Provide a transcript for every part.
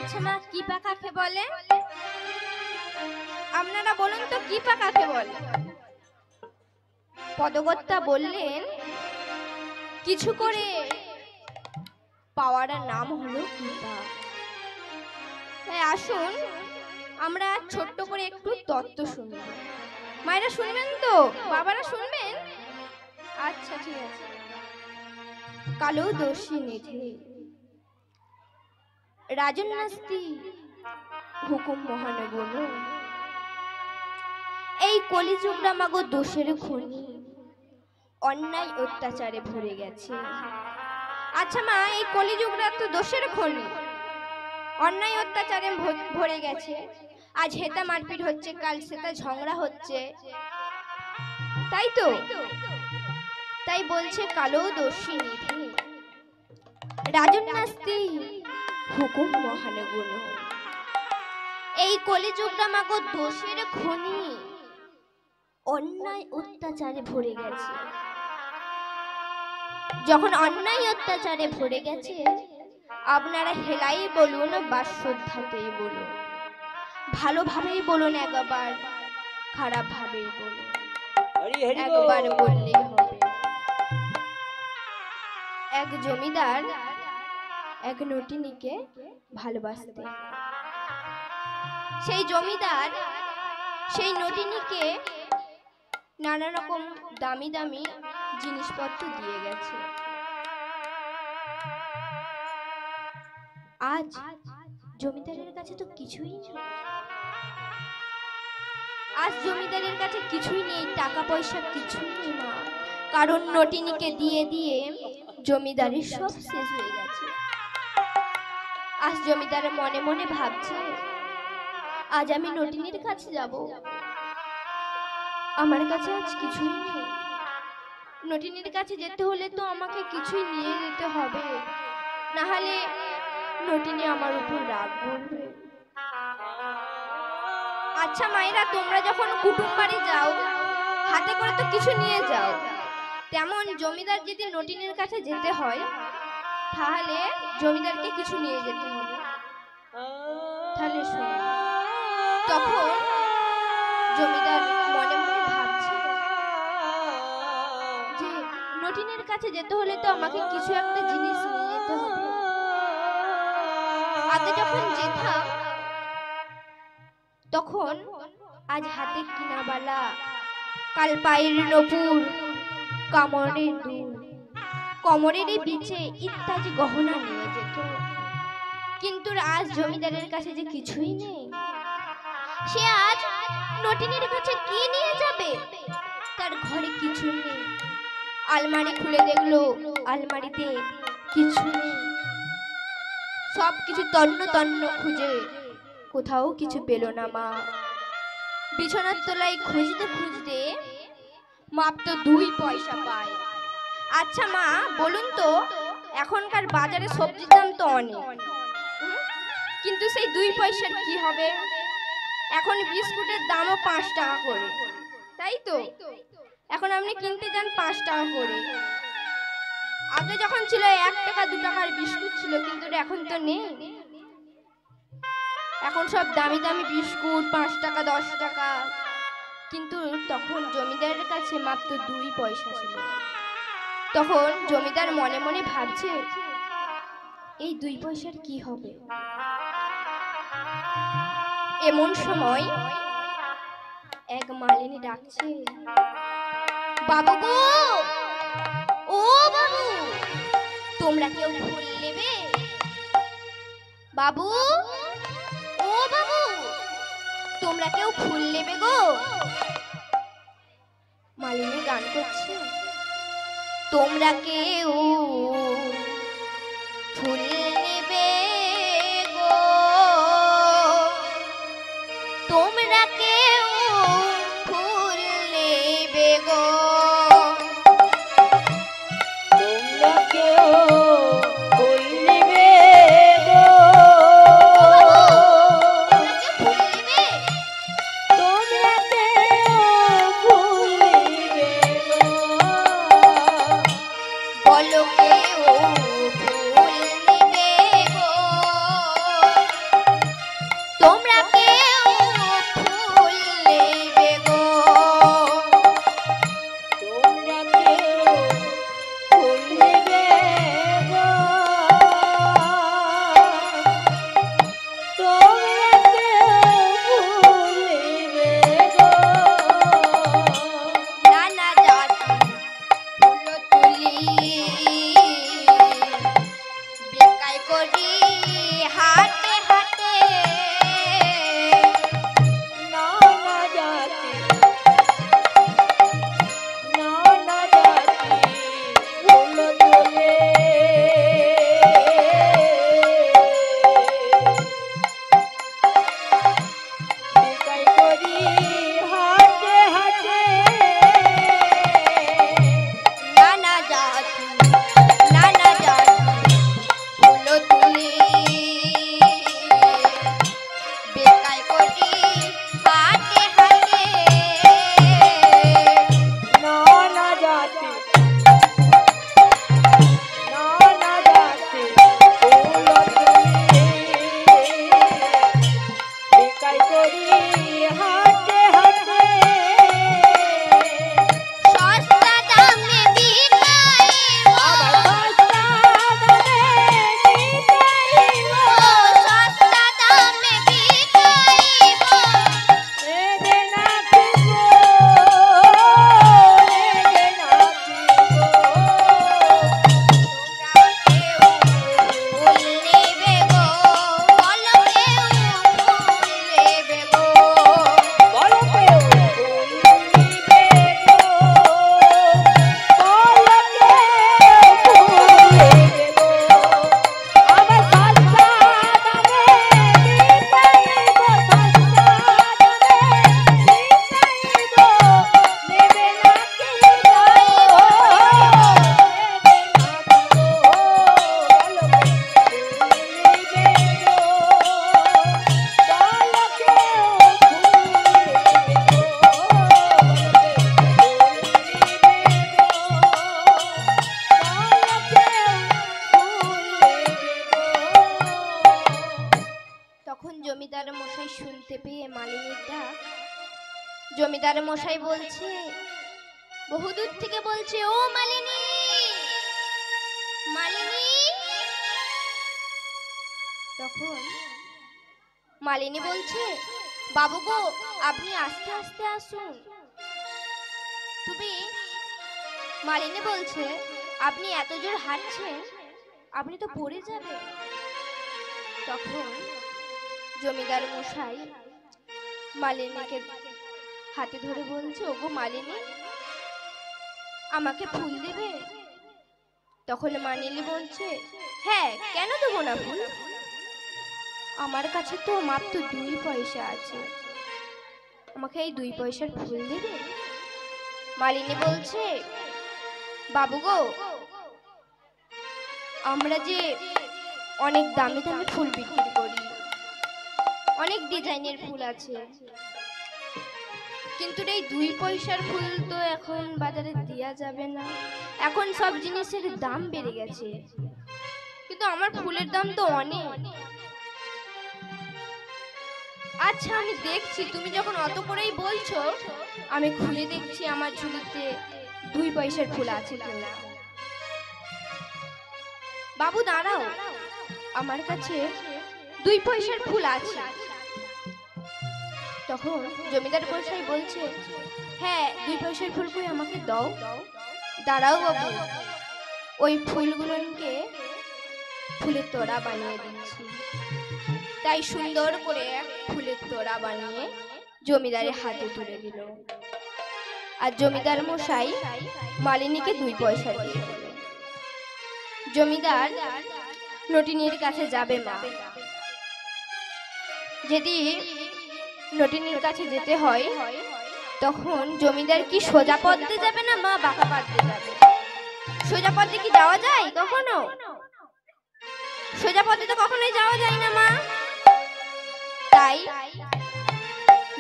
আচ্ছা মা, কি পাকাকে বলে? আপনারা বলুন তো, কি পাকাকে বলে? পদকর্তা বললেন, কিছু করে পাওয়ার নাম হলো কৃপা। তাই আসুন আমরা ছোট্ট করে একটু তত্ত্ব শুনব। মায়েরা শুনবেন তো? বাবারা শুনবেন? আচ্ছা ঠিক আছে। কালো দোষী নিধে রাজন নাস্তি হুকুম মহানগুণ। এই কলিযুগটা মাগো দোষের খনি, অন্যায় অত্যাচারে ভরে গেছে। আচ্ছা মা, এই কলিযুগটা তো দোষের খনি, অন্যায় অত্যাচারে ভরে গেছে। আজ হেতা মারপিট হচ্ছে, কাল সেটা ঝগড়া হচ্ছে, তাই তো? তাই বলছে কালো দোষী নিধে রাজন নাস্তি হুকুম মহানগুণ। এই কলিযুগটা মাগো দোষের খনি, অন্যায় অত্যাচারে ভরে গেছে। যখন অন্যায় অত্যাচারে ভরে গেছে, আপনারা হেলাই বলুন বা শ্রদ্ধাতেই বলুন, ভালোভাবেই বলুন একবার, খারাপ ভাবেই বলুন, একবার বললেই হবে। এক জমিদার এক নটিনীকে ভালোবাসতেন। সেই জমিদার সেই নটিনীকে নানা রকম দামি দামি জিনিসপত্র দিয়ে গেছে। আজ জমিদারের কাছে তো কিছুই নেই। আজ জমিদারের কাছে কিছুই নেই, টাকা পয়সা কিছুই নেই মা, কারণ নটিনীকে দিয়ে দিয়ে জমিদারের সব শেষ হয়ে গেছে। আজ জমিদার মনে মনে ভাবছে, আজ আমি নটিনীর কাছে যাব, আমার কাছে আজ কিছুই নেই। নটিনীর কাছে যেতে হলে তো আমাকে কিছুই নিয়ে যেতে হবে, না হলে নটিনী আমার উপর রাগ করবে। আচ্ছা মায়েরা, তোমরা যখন কুটুম বাড়ি যাও, হাতে করে তো কিছু নিয়ে যাও, তেমন জমিদার যদি নটিনীর কাছে যেতে হয়, তাহলে জমিদারকে কিছু নিয়ে যেতে হবে। তাহলে শোনো, তখন জমিদার মনে মনে ভাবছে যে নটিনীর কাছে যেতে হলে তো আমাকে কিছু একটা জিনিস নিয়ে যেতে হবে। আগে যখন যেতাম তখন আজ হাতে কিনাবালা, কাল পায়ের নপুর, কামড়ের দুল, কোমরের বিছে ইত্যাদি গহনা নিয়ে যেত। কিন্তু আজ জমিদারের কাছে যে কিছুই নেই, সে আজ নটিনীর কাছে কি নিয়ে যাবে? তার ঘরে কিছু নেই। আলমারি খুলে দেখলো, আলমারিতে কিছু নেই। সব কিছু তন্ন তন্ন খুঁজে কোথাও কিছু পেল না মা। বিছানার তলায় খুঁজতে খুঁজতে মাত্র 2 পয়সা পায়। আচ্ছা মা বলুন তো, এখনকার বাজারে সবজির দাম তো অনেক, কিন্তু সেই 2 পয়সার কি হবে? এখন বিস্কুটের দামও 5 টাকা করে, তাই তো? এখন আপনি কিনতে যান 5 টাকা করে। আগে যখন ছিল 1 টাকা 2 টাকার বিস্কুট ছিল, কিন্তু এখন তো নেই। এখন সব দামি দামি বিস্কুট, 5 টাকা 10 টাকা। কিন্তু তখন জমিদারের কাছে মাত্র 2 পয়সা ছিল। তখন জমিদার মনে মনে ভাবছে, এই 2 পয়সার কি হবে? এমন সময় এক মালিনী ডাকছে, বাবু গো, ও বাবু, তোমরা কেউ ফুল নেবে? বাবু, ও বাবু, তোমরা কেউ ফুল নেবে গো? মালিনী গান করছে, তোমরা কেউ ফুল নেবে গো, তোমরা কেউ ফুল নেবে গো, তোমরা কেউ ফুল নেবে গো, তোমরা কেউ ফুল নেবে গো, বলো কেউ জমিদার মশাই শুনতে পেয়ে মালিনীর ডাক, জমিদার মশাই বলছে, বহুদূর থেকে বলছে, ও মালিনী, মালিনী। তখন মালিনী বলছে, বাবু গো, আপনি আস্তে আস্তে আসুন। তুমি, মালিনী বলছে, আপনি এত জোর হাঁটছেন, আপনি তো পড়ে যাবেন। তখন জমিদার মশাই মালিনীকে হাতে ধরে বলছে, ওগো মালিনী, আমাকে ফুল দেবে? তখন মালিনী বলছে, হ্যাঁ, কেন দেবো না ফুল? আমার কাছে তো মাত্র 2 পয়সা আছে, আমাকে এই 2 পয়সার ফুল দেবে? মালিনী বলছে, বাবু গো, আমরা যে অনেক দামি দামি ফুল বিক্রি করি, অনেক ডিজাইনের ফুল আছে, কিন্তু এই 2 পয়সার ফুল তো এখন বাজারে দেয়া যাবে না, এখন সব জিনিসের দাম বেড়ে গেছে, কিন্তু আমার ফুলের দাম তো অনেক। আচ্ছা, আমি দেখছি, তুমি যখন অত করেই বলছো, আমি খুলে দেখছি আমার ঝুলিতে 2 পয়সার ফুল আছে কিনা। বাবু দাঁড়াও, আমার কাছে 2 পয়সার ফুল আছে। তখন জমিদার মশাই বলছে, হ্যাঁ, 2 পয়সার ফুল কই, আমাকে দাও। দাঁড়াও বাবু, ওই ফুলগুলোকে ফুলের তোড়া বানিয়ে দিচ্ছি। তাই সুন্দর করে ফুলের তোড়া বানিয়ে জমিদারের হাতে তুলে দিল, আর জমিদার মশাই মালিনীকে 2 পয়সা দিয়ে দিল। জমিদার নটিনীর কাছে যাবে মা, যদি নটিনীর কাছে যেতে হয়, তখন জমিদার কি সোজা পথ দিয়ে যাবে না মা বাঁকা পথ দিয়ে যাবে? সোজা পথে কি যাওয়া যায় কখনো? সোজা পথে তো কখনোই যাওয়া যায় না মা। তাই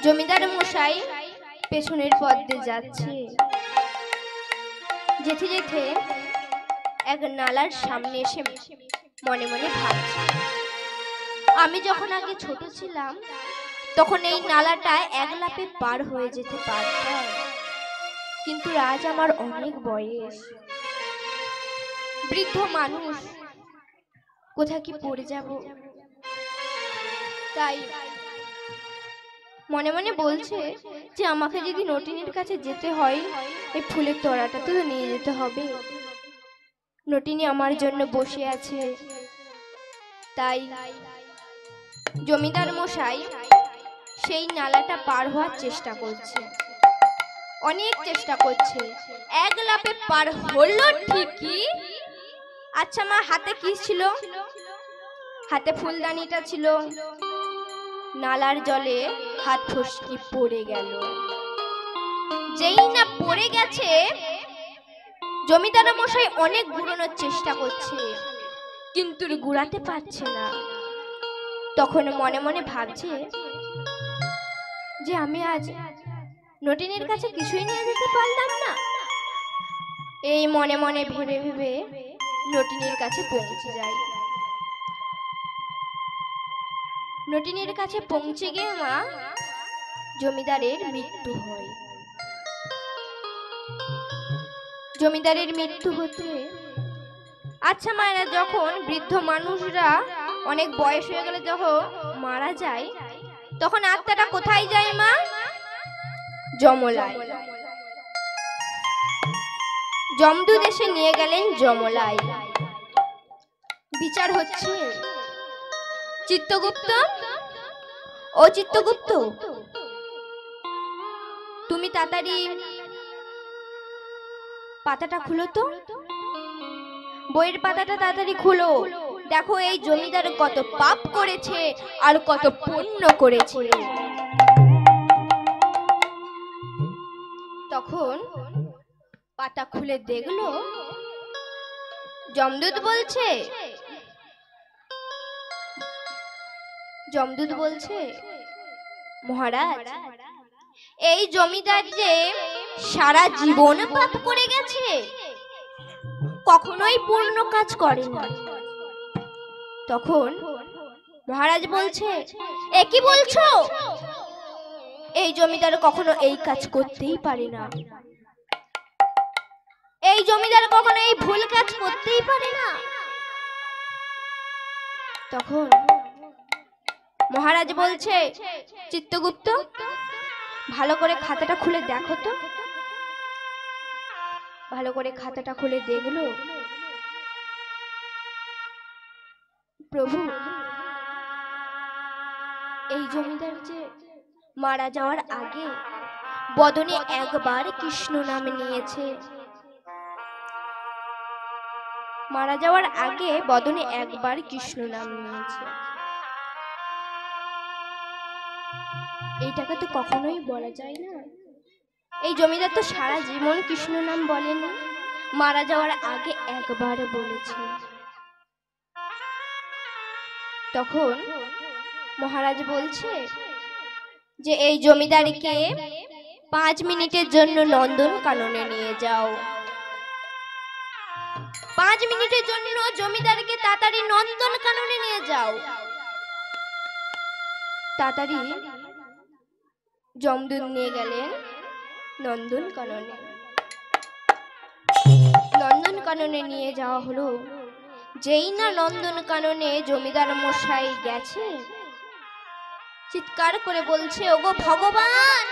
জমিদার মশাই পেছনের পথ দিয়ে যাচ্ছে। যেতে যেতে এক নালার সামনে এসে মনে মনে ভাবছে, আমি যখন আগে ছোট ছিলাম, তখন এই নালাটা এক লাফে পার হয়ে যেতে পারতাম, কিন্তু আজ আমার অনেক বয়স, বৃদ্ধ মানুষ, কোথা কি পড়ে যাব। তাই মনে মনে বলছে যে আমাকে যদি নটিনীর কাছে যেতে হয়, এই ফুলের তোড়াটা তো নিয়ে যেতে হবে। নটিনী আমার জন্য বসে আছে। তাই জমিদার মশাই সেই নালাটা পার হওয়ার চেষ্টা করছে, অনেক চেষ্টা করছে, এক লাফে পার হলো ঠিকই। আচ্ছা মা, হাতে কি ছিল? হাতে ফুলদানিটা ছিল। নালার জলে হাত ফসকে পড়ে গেল। যেই না পড়ে গেছে, জমিদার মশাই অনেক ঘুরানোর চেষ্টা করছে, কিন্তু ঘুরাতে পারছে না। তখন মনে মনে ভাবছে যে আমি আজ নটিনীর কাছে কিছুই নিয়ে যেতে পারলাম না। এই মনে মনে ভেবে ভেবে নটিনীর কাছে পৌঁছে যায়। নটিনীর কাছে পৌঁছে গিয়ে মা, জমিদারের মৃত্যু হয়। জমিদারের মৃত্যু হতে, আচ্ছা মায়েরা, যখন বৃদ্ধ মানুষরা অনেক বয়স হয়ে গেলে যখন মারা যায়, তখন আত্মাটা কোথায় যায় মা? যমলায়। যমদূত এসে নিয়ে গেলেন যমলায়। বিচার হচ্ছে। চিত্রগুপ্ত, ও চিত্রগুপ্ত, তুমি তাড়াতাড়ি পাতাটা খুলো তো, বইয়ের পাতাটা তাড়াতাড়ি খুলো। দেখো এই জমিদার কত পাপ করেছে আর কত পুণ্য করেছে। তখন পাতা খুলে দেখলো, যমদূত বলছে, যমদূত বলছে, মহারাজ, এই জমিদার যে সারা জীবন পাপ করে গেছে, কখনোই পূর্ণ কাজ করে না। তখন মহারাজ বলছে, এ কি বলছো? এই জমিদার কখনো এই কাজ করতেই পারে না, এই জমিদার কখনো এই ভুল কাজ করতেই পারে না। তখন মহারাজ বলছে, চিত্রগুপ্ত ভালো করে খাতাটা খুলে দেখো তো। ভালো করে খাতাটা খুলে দেখলো, প্রভু এই জমিদার যে মারা যাওয়ার আগে বদনে একবার কৃষ্ণ নাম নিয়েছে, মারা যাওয়ার আগে বদনে একবার কৃষ্ণ নাম নিয়েছে। এইটাকে তো কখনোই বলা যায় না। এই জমিদার তো সারা জীবন কৃষ্ণ নাম বলেনি, মারা যাওয়ার আগে একবার বলেছে। তখন মহারাজ বলছে যে এই জমিদারকে 5 মিনিটের জন্য নন্দন কাননে নিয়ে যাও। 5 মিনিটের জন্য জমিদারকে তাড়াতাড়ি নন্দন কাননে নিয়ে যাও। তাড়াতাড়ি যমদূত নিয়ে গেলেন নন্দন কাননে। নন্দন কাননে নিয়ে যাওয়া হলো। যেই না নন্দন কাননে জমিদার মশাই গেছে, চিৎকার করে বলছে, ওগো ভগবান,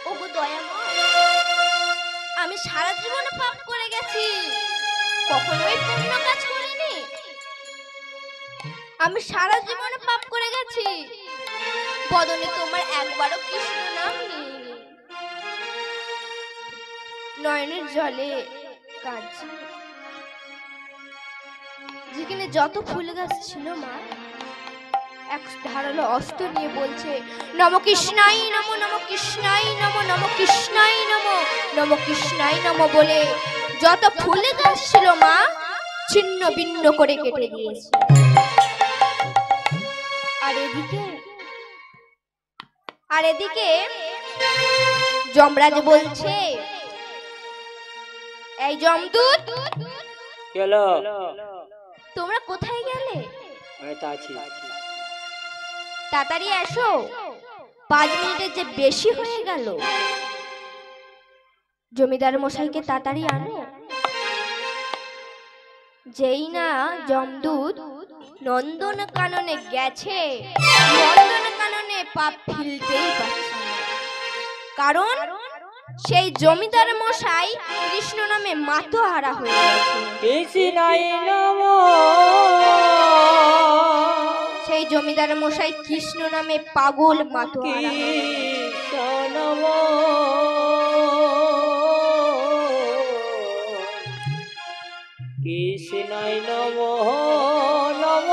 ওগো দয়াময়, আমি সারা জীবন পাপ করে গেছি, কখনোই পুণ্য কাজ করিনি। আমি সারা জীবন পাপ করে গেছি, বদনে তোমার একবারও কৃষ্ণ নাম নিইনি। নয়নের জলে কাঁদছে। যেখানে যত ফুল গাছ ছিল মা, এক ধারালো অস্ত্র নিয়ে বলছে, নম কৃষ্ণাই নম, নম কৃষ্ণাই নম, নম কৃষ্ণাই নম, নম কৃষ্ণাই নম বলে যত ফুল গাছ ছিল মা ছিন্ন ভিন্ন করে কেটে দিয়েছে। আর এদিকে যমরাজ বলছে, এই যমদূত, চলো তোমরা কোথায় গেলে? আমি তো আছি। তাড়াতাড়ি এসো, 5 মিনিটের যে বেশি হয়ে গেল। জমিদার মশাইকে তাড়াতাড়ি আনো। যেই না যমদূত নন্দন কাননে গেছে, নন্দন কাননে পাপ ফেলতেই পারছে না। কারণ সেই জমিদার মশাই কৃষ্ণ নামে মাতোহারা হয়ে গেছে। কৃষ্ণাই নম, সেই জমিদার মশাই কৃষ্ণ নামে পাগল মাতোহারা হয়ে গেছে। কৃষ্ণ নম, কৃষ্ণাই নম, নম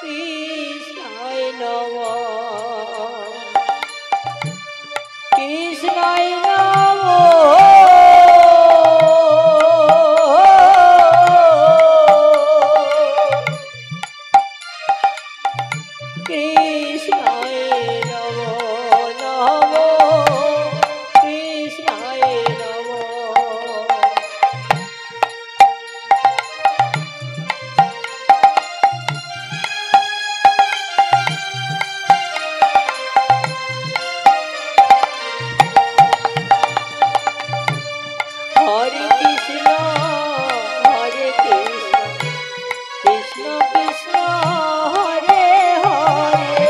কৃষ্ণাই নম, কৃষ্ণাই নম, কৃষ্ণায় নম, নম কৃষ্ণায় নম। হরে কৃষ্ণ, হরে কৃষ্ণ, কৃষ্ণ কৃষ্ণ হরে হরে,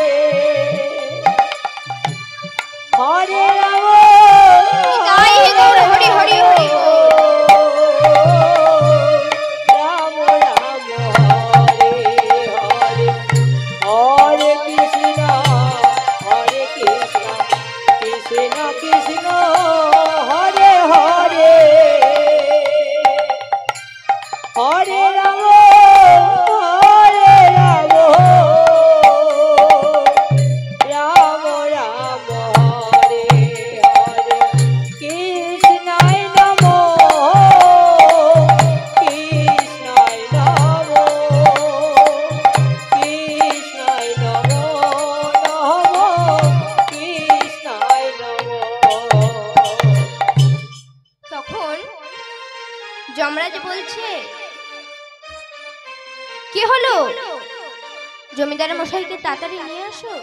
জমিদার মশাইকে তাড়াতাড়ি নিয়ে আসো।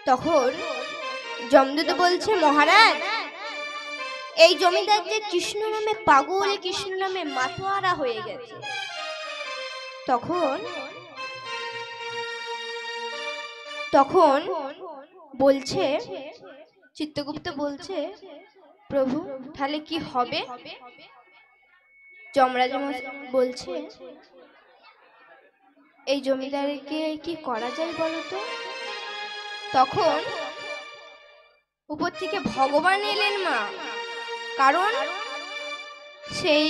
তখন যমদূত বলছে, মহারাজ, এই জমিদার যে কৃষ্ণ নামে পাগল, কৃষ্ণ নামে মাতোয়ারা হয়ে গেছে। তখন তখন বলছে, চিত্রগুপ্ত বলছে, প্রভু তাহলে কি হবে? যমরাজ বলছে, এই জমিদারকে কি করা যায় বলো তো? তখন উপর থেকে ভগবান এলেন মা, কারণ সেই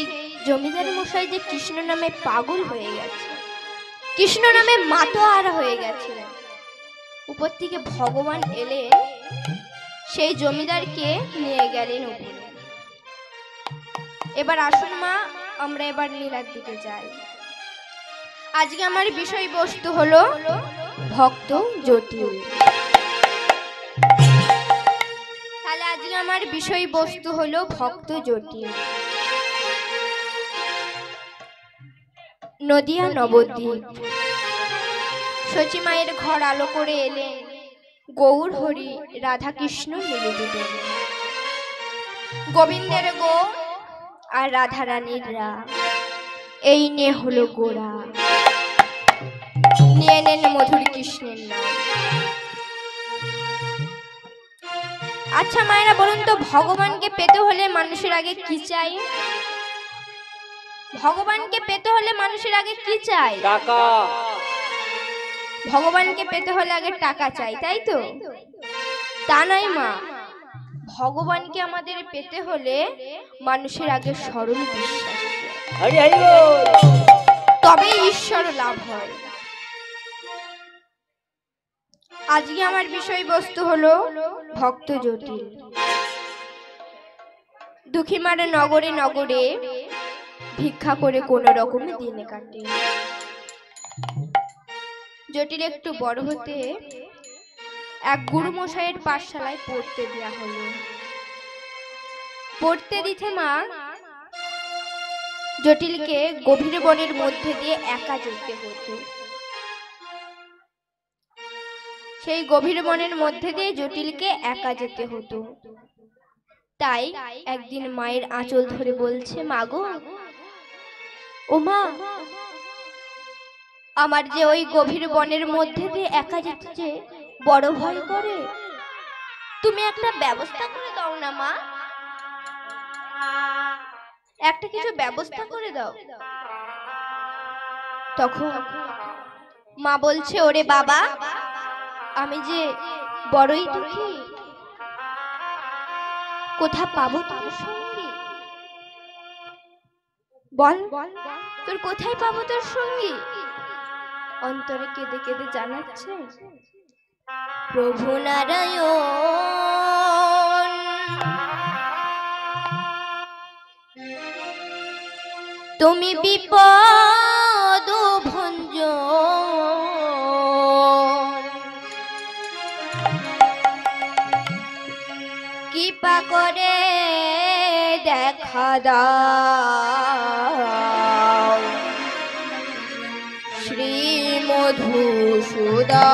জমিদার মশাই যে কৃষ্ণ নামে পাগল হয়ে গেছে, কৃষ্ণ নামে মাতোয়ারা হয়ে গেছে। উপর থেকে ভগবান এলেন, সেই জমিদারকে নিয়ে গেলেন উপরে। এবার আসুন মা, আমরা এবার লীলার দিকে যাই। আজকে আমার বিষয়বস্তু হলো ভক্ত জটিল। তাহলে আজকে আমার বিষয়বস্তু হলো ভক্ত জটিল। নদিয়া নবদ্বীপ, শচী মায়ের ঘর আলো করে এলেন গৌর হরি রাধাকৃষ্ণ মিলিত। গোবিন্দের গো আর রাধা রানীর রা, এই নিয়ে হলো গোড়া, নিয়ে নেন মধুর কৃষ্ণের নাম। আচ্ছা মায়েরা বলুন তো, ভগবানকে পেতে হলে মানুষের আগে কি চাই? ভগবানকে পেতে হলে মানুষের আগে কি চাই? টাকা। ভগবানকে পেতে হলে আগে টাকা চাই, তাই তো? তা নয় মা, ভগবানকে আমাদের পেতে হলে মানুষের আগে সরল বিশ্বাস, তবে ঈশ্বর লাভ হয়। আজকে আমার বিষয়বস্তু হলো ভক্ত জটিল। দুঃখীমার নগরে নগরে ভিক্ষা করে কোন রকমে দিনে কাটে। জটিল একটু বড় হতে এক গুরু মশাইয়ের পাঠশালায় পড়তে দেওয়া হলো। পড়তে দিতে মা জটিলকে গভীর বনের মধ্যে দিয়ে একা যেতে হতো। সেই গভীর বনের মধ্যে দিয়ে জটিলকে একা যেতে হতো। তাই একদিন মায়ের আঁচল ধরে বলছে, মা গো, ও মা, আমার যে ওই গভীর বনের মধ্যে দিয়ে একা যেতে যে বড় ভয় করে, তুমি একটা ব্যবস্থা করে দাও না মা, একটা কিছু ব্যবস্থা করে দাও। তখন মা বলছে, ওরে বাবা, আমি যে বড়ই দুঃখী, কোথা পাবো তোর সঙ্গী? বল, তোর কোথায় পাবো তোর সঙ্গী? অন্তরে কেঁদে কেঁদে জানাচ্ছে, প্রভু নারায়ণ, তুমি বিপদ ভঞ্জন, কৃপা করে দেখা দাও শ্রী মধুসূদন।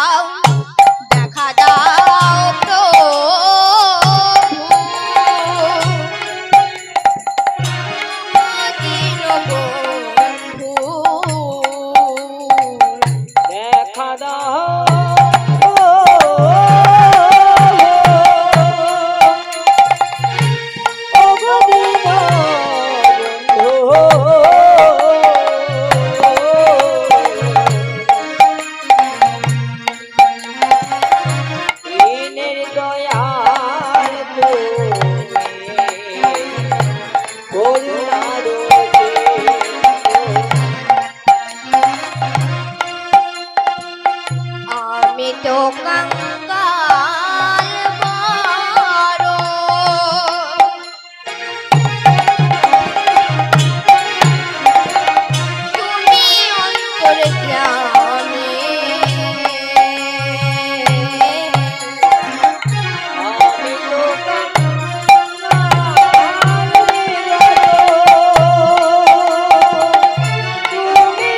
দাও, দেখা দাও প্রভু, দীনবন্ধু। দেখা দাও ওগো দীনবন্ধু, দীনের দয়াল তুমি, করুণার আমি তো কঙ্কাল বড়, তুমি অন্তর্যামী, আমি তো তুমি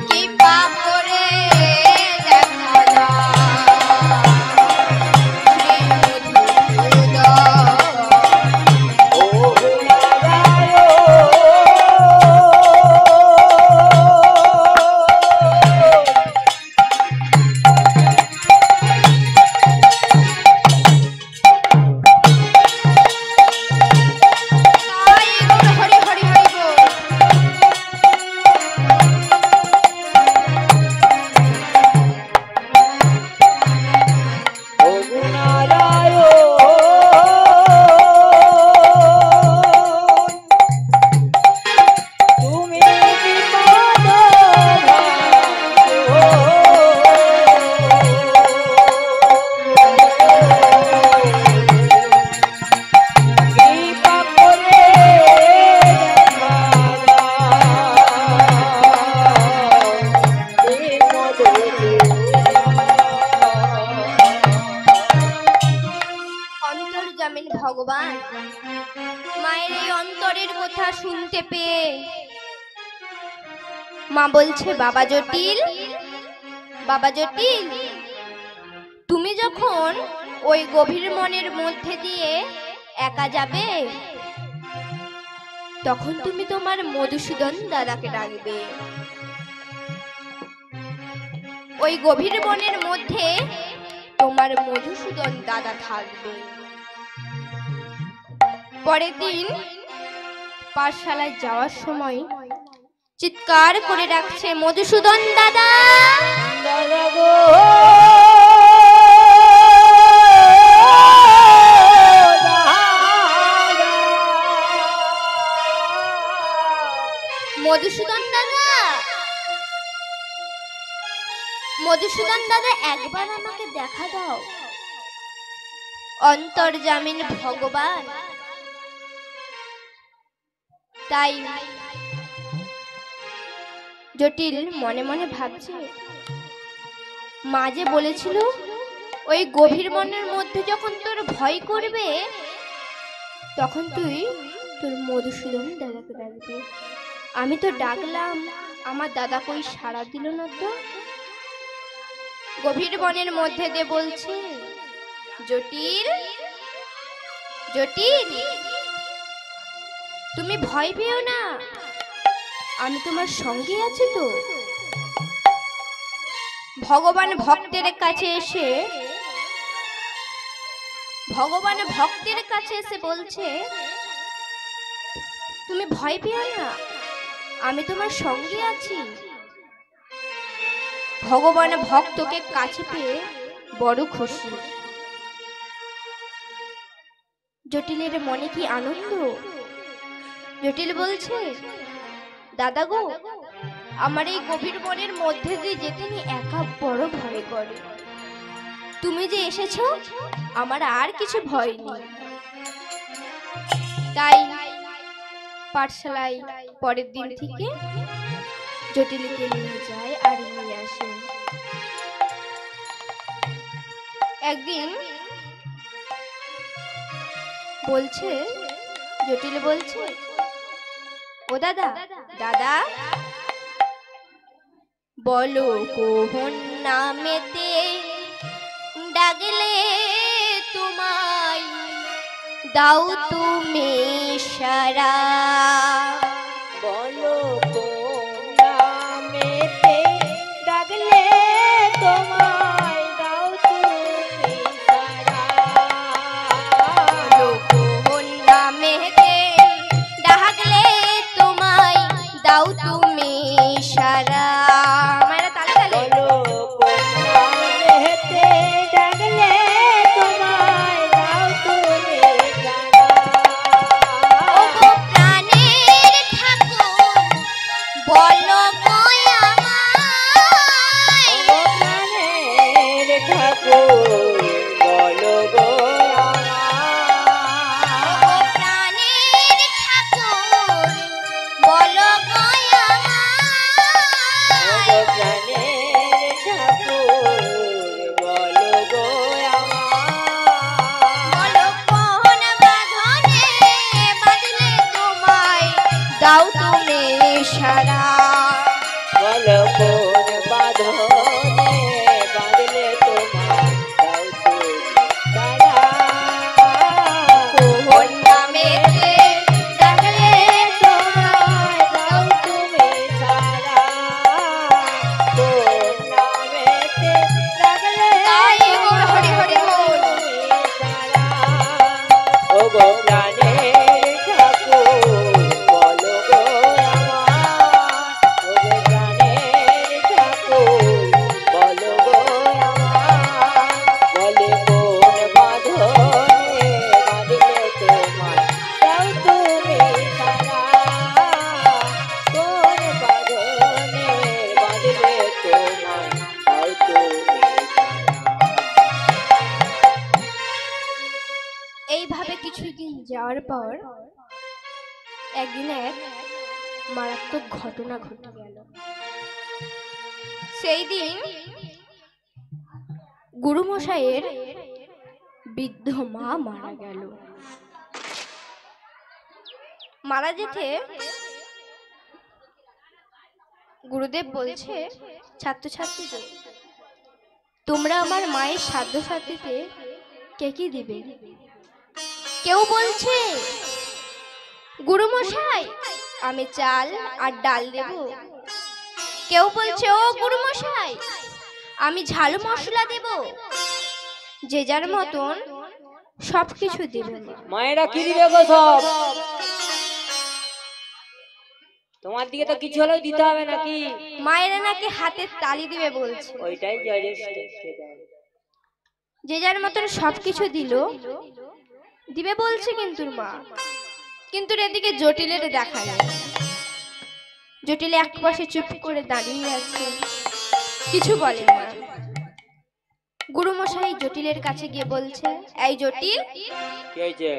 কৃপা করে দেখা দাও শ্রী মধুসূদন। তাই গৌর হরি হরি হরি বল। তুমি বিপদ কৃপা করে দেখা দাও এই অন্তর্যামীন ভগবান মায়ের এই অন্তরের কথা শুনতে পেয়ে মা বলছে, বাবা জটিল, বাবা জটিল, তুমি যখন ওই গভীর মনের মধ্যে দিয়ে একা যাবে, তখন তুমি তোমার মধুসূদন দাদাকে ডাকবে। ওই গভীর বনের মধ্যে তোমার মধুসূদন দাদা থাকবে। পরের দিন পাঠশালায় যাওয়ার সময় চিৎকার করে ডাকছে, মধুসূদন দাদা, দাদা গো মধুসূদন দাদা, মধুসূদন দাদা, একবার আমাকে দেখা দাও। অন্তর্যামীন ভগবান তাই জটিল মনে মনে ভাবছে, মা যে বলেছিল ওই গভীর মনের মধ্যে যখন তোর ভয় করবে, তখন তুই তোর মধুসূদন দাদাকে ডাকবি। আমি তো ডাকলাম, আমার দাদা কই সাড়া দিল না তো। গভীর বনের মধ্যে দিয়ে বলছে, জটিল, জটিল, তুমি ভয় পেও না, আমি তোমার সঙ্গে আছি তো। ভগবান ভক্তের কাছে এসে বলছে, তুমি ভয় পেও না, আমি তোমার সঙ্গে আছি। ভগবান ভক্তকে কাছে পেয়ে বড় খুশি। জটিলের মনে কি আনন্দ। জটিল বলছে, দাদা গো, আমার এই গভীর বনের মধ্যে দিয়ে যেতে একা বড় ভয় করে। তুমি যে এসেছো, আমার আর কিছু ভয় নেই। তাই পাঠশালায় পরের দিন থেকে জটিলকে নিয়ে যায় আর নিয়ে আসে। একদিন বলছে জটিল বলছে, ও দাদা দাদা বলো কোন নামেতে ডাকলে তোমায় দাও তুমি সারা। বলো কোন নামেতে ডাকলে তোমায় দাও তুমি সাড়া। বলো কোন নামেতে ডাকলে তোমায় দাও তুমি সারা। মায়েরা তালে তালে। বলো কোন নামেতে ডাকলে তোমায় দাও তুমি সাড়া। ওগো প্রাণের ঠাকুর বলো গো আমায়। ওগো প্রাণের ঠাকুর বলো গো আমায়। ওগো প্রাণের ঠাকুর বলো গো আমায়। ওগো প্রাণের ঠাকুর বলো গো আমায়। বলো কোন বাঁধনে বাঁধলে তোমায় দাও তুমি সারা। বলো কোন বাঁধনে বাঁধলে তোমার দাও তুমি সাড়া। কোন নামেতে ডাকলে তোমায় দাও তুমি সাড়া। কোন নামেতে ডাকলে তাই গৌর হরি হরি বল। তুমি সাড়া। ওগো প্রাণের ঠাকুর বলো গো আমায়। ওগো প্রাণের ঠাকুর বলো গো আমায়। বলে কোন বাঁধনে বাঁধলে তোমায় দাও তুমি সাড়া। কোন বাঁধনে বাঁধলে তোমায় দাও তুমি এইভাবে কিছুদিন যাওয়ার পর একদিন এক মারাত্মক ঘটনা ঘটে গেল। সেই দিন গুরুমশাইয়ের বৃদ্ধ মা মারা গেল। মারা যেতে গুরুদেব বলছে ছাত্রছাত্রীদের, তোমরা আমার মায়ের শ্রাদ্ধ সাথীতে কে কি দিবে? কেউ বলছে গুরুমশাই আমি চাল আর ডাল দেব। কেউ বলছে ও গুরুমশাই আমি ঝাল মশলা দেব। যে যার মতন সবকিছু দিবে মা। মায়েরা কি দিবে গো সব? তোমার দিকে তো কিছু হলেও দিতে হবে নাকি? মায়েরা নাকি হাতের তালি দিবে বলছে। ওইটাই জাজেস। যে যার মতন সবকিছু দিল দিবে বলছে কিন্তু মা। কিন্তু এদিকে জটিলের দেখা নেই। জটিল এক পাশে চুপ করে দাঁড়িয়ে আছে, কিছু বলে না। গুরুমশাই জটিলের কাছে গিয়ে বলছে, এই জটিল, কি হয়েছে?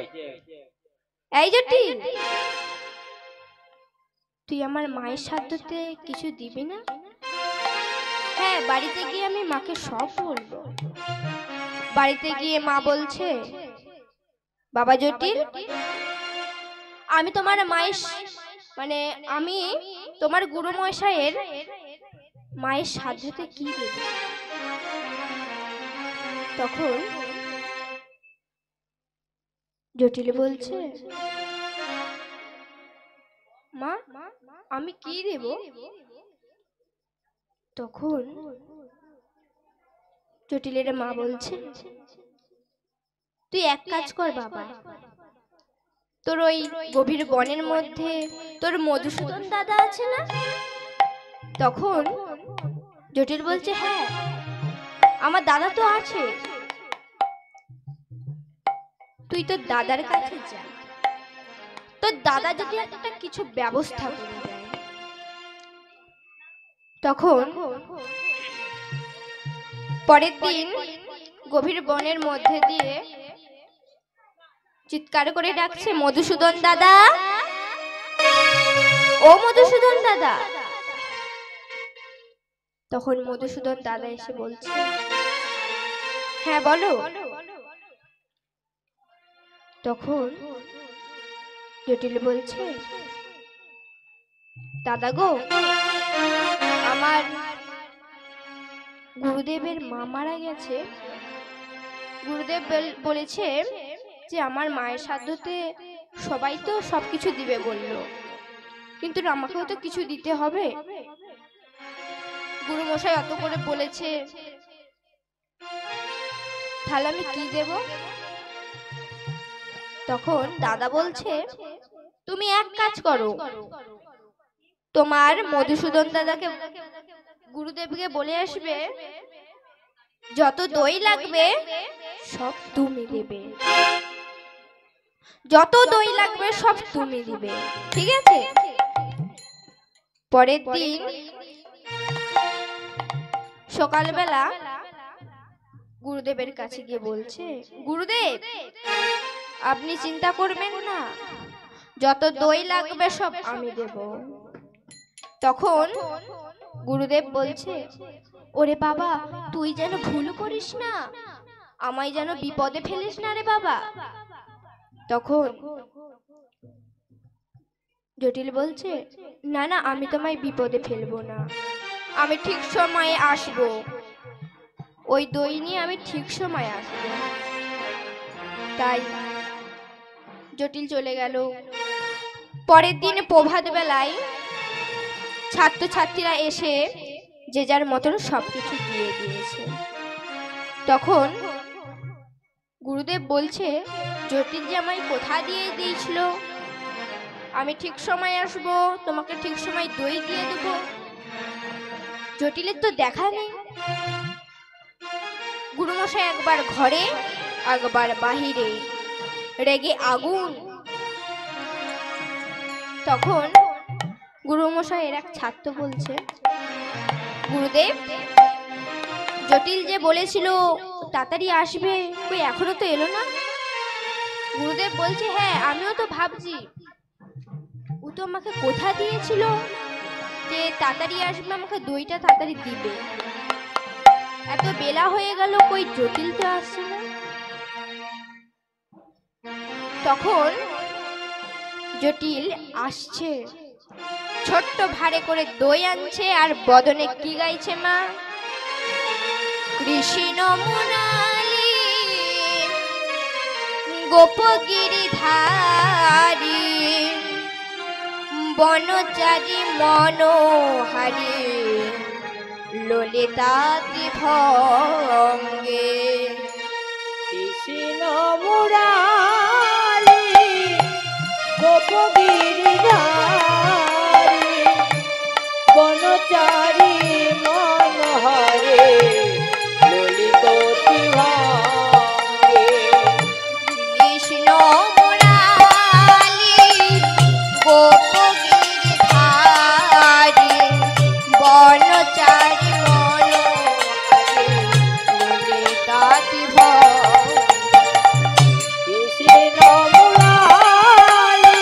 এই জটিল, তুই আমার মায়ের শ্রাদ্ধতে কিছু দিবি না? হ্যাঁ, বাড়িতে গিয়ে আমি মাকে সব বলবো। বাড়িতে গিয়ে মা বলছে, বাবা জটিল, আমি তোমার মায়ের আমি তোমার গুরুমশাইয়ের মায়ের শ্রাদ্ধতে কি দেব? তখন জটিল বলছে, মা আমি কি দেব? তখন জটিলের মা বলছে, তুই এক কাজ কর বাবা, তোর ওই গভীর বনের মধ্যে তোর মধুসূদন দাদা আছে না? তখন জটিল বলছে, হ্যাঁ আমার দাদা তো আছে। তুই তোর দাদার কাছে যা, তোর দাদা যদি একটা কিছু ব্যবস্থা করে দেয়। তখন পরের দিন গভীর বনের মধ্যে দিয়ে চিৎকার করে ডাকছে, মধুসূদন দাদা, ও মধুসূদন দাদা। তখন মধুসূদন দাদা এসে বলছে, হ্যাঁ বলো। তখন জটিল বলছে, দাদা গো, আমার গুরুদেবের মা মারা গেছে। গুরুদেব বলেছে যে আমার মায়ের শ্রাদ্ধতে সবাই তো সবকিছু দিবে বললো, কিন্তু আমাকেও তো কিছু দিতে হবে। গুরুমশাই অত করে বলেছে, তাহলে আমি কি দেব? তখন দাদা বলছে, তুমি এক কাজ করো, তোমার মধুসূদন দাদাকে গুরুদেবকে বলে আসবে যত দই লাগবে সব তুমি দেবে, যত দই লাগবে সব তুমি দিবে, ঠিক আছে? পরের দিন সকালবেলা গুরুদেবের কাছে গিয়ে বলছে, গুরুদেব আপনি চিন্তা করবেন না, যত দই লাগবে সব আমি দেব। তখন গুরুদেব বলছে, ওরে বাবা, তুই যেন ভুল করিস না, আমায় যেন বিপদে ফেলিস না রে বাবা। তখন জটিল বলছে, না না, আমি তোমায় বিপদে ফেলবো না, আমি ঠিক সময়ে আসবো, ওই দই নিয়ে আমি ঠিক সময় আসবো। তাই জটিল চলে গেল। পরের দিন প্রভাত বেলায় ছাত্রছাত্রীরা এসে যে যার মতন সবকিছু দিয়ে দিয়েছে। তখন গুরুদেব বলছে, জটিল যে আমায় কোথা দিয়ে দিয়েছিল, আমি ঠিক সময় আসবো, তোমাকে ঠিক সময় দই দিয়ে দেবো, জটিলের তো দেখা নেই। গুরুমশাই একবার ঘরে একবার বাহিরে, রেগে আগুন। তখন গুরুমশাইয়ের এক ছাত্র বলছে, গুরুদেব, জটিল যে বলেছিল তাড়াতাড়ি আসবে, কই এখনো তো এলো না। গুরুদেব বলছে, হ্যাঁ আমিও তো ভাবছি, ও তো আমাকে কোথা দিয়েছিল যে তাড়াতাড়ি আসবে, আমাকে দইটা তাড়াতাড়ি দিবে, এত বেলা হয়ে গেল, কই জটিল তো আসছে না। তখন জটিল আসছে, ছোট্ট ভারে করে দই আনছে, আর বদনে কি গাইছে মা, কৃষ্ণ মুরালি গোপগিরিধারী বনচারী মনোহারী ললিতাতি ভঙ্গে। কৃষ্ণ মুরালি গোপগিরিধারী বনচারী মনোহরে ললিতাতি ভঙ্গে। কৃষ্ণ মুরালি গোপগিরিধারী বনচারী মনোহরে ললিতাতি ভঙ্গে। কৃষ্ণ মুরালি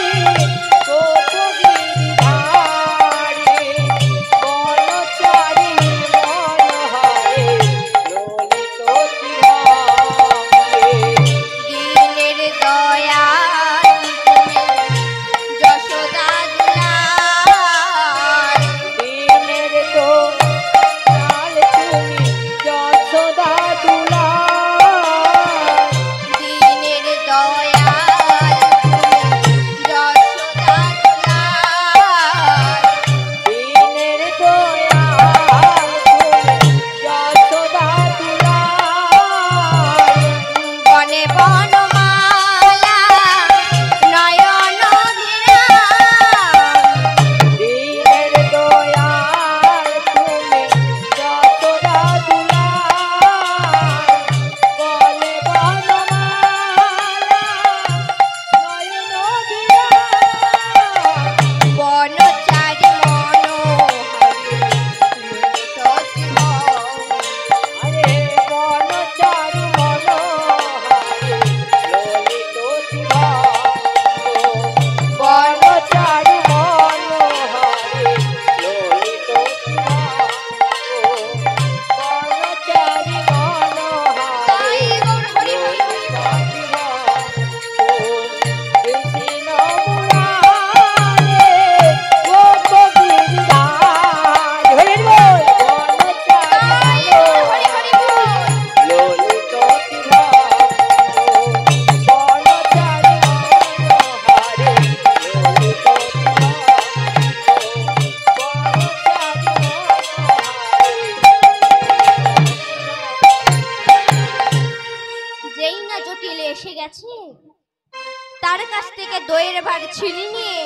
ছিনি নিয়ে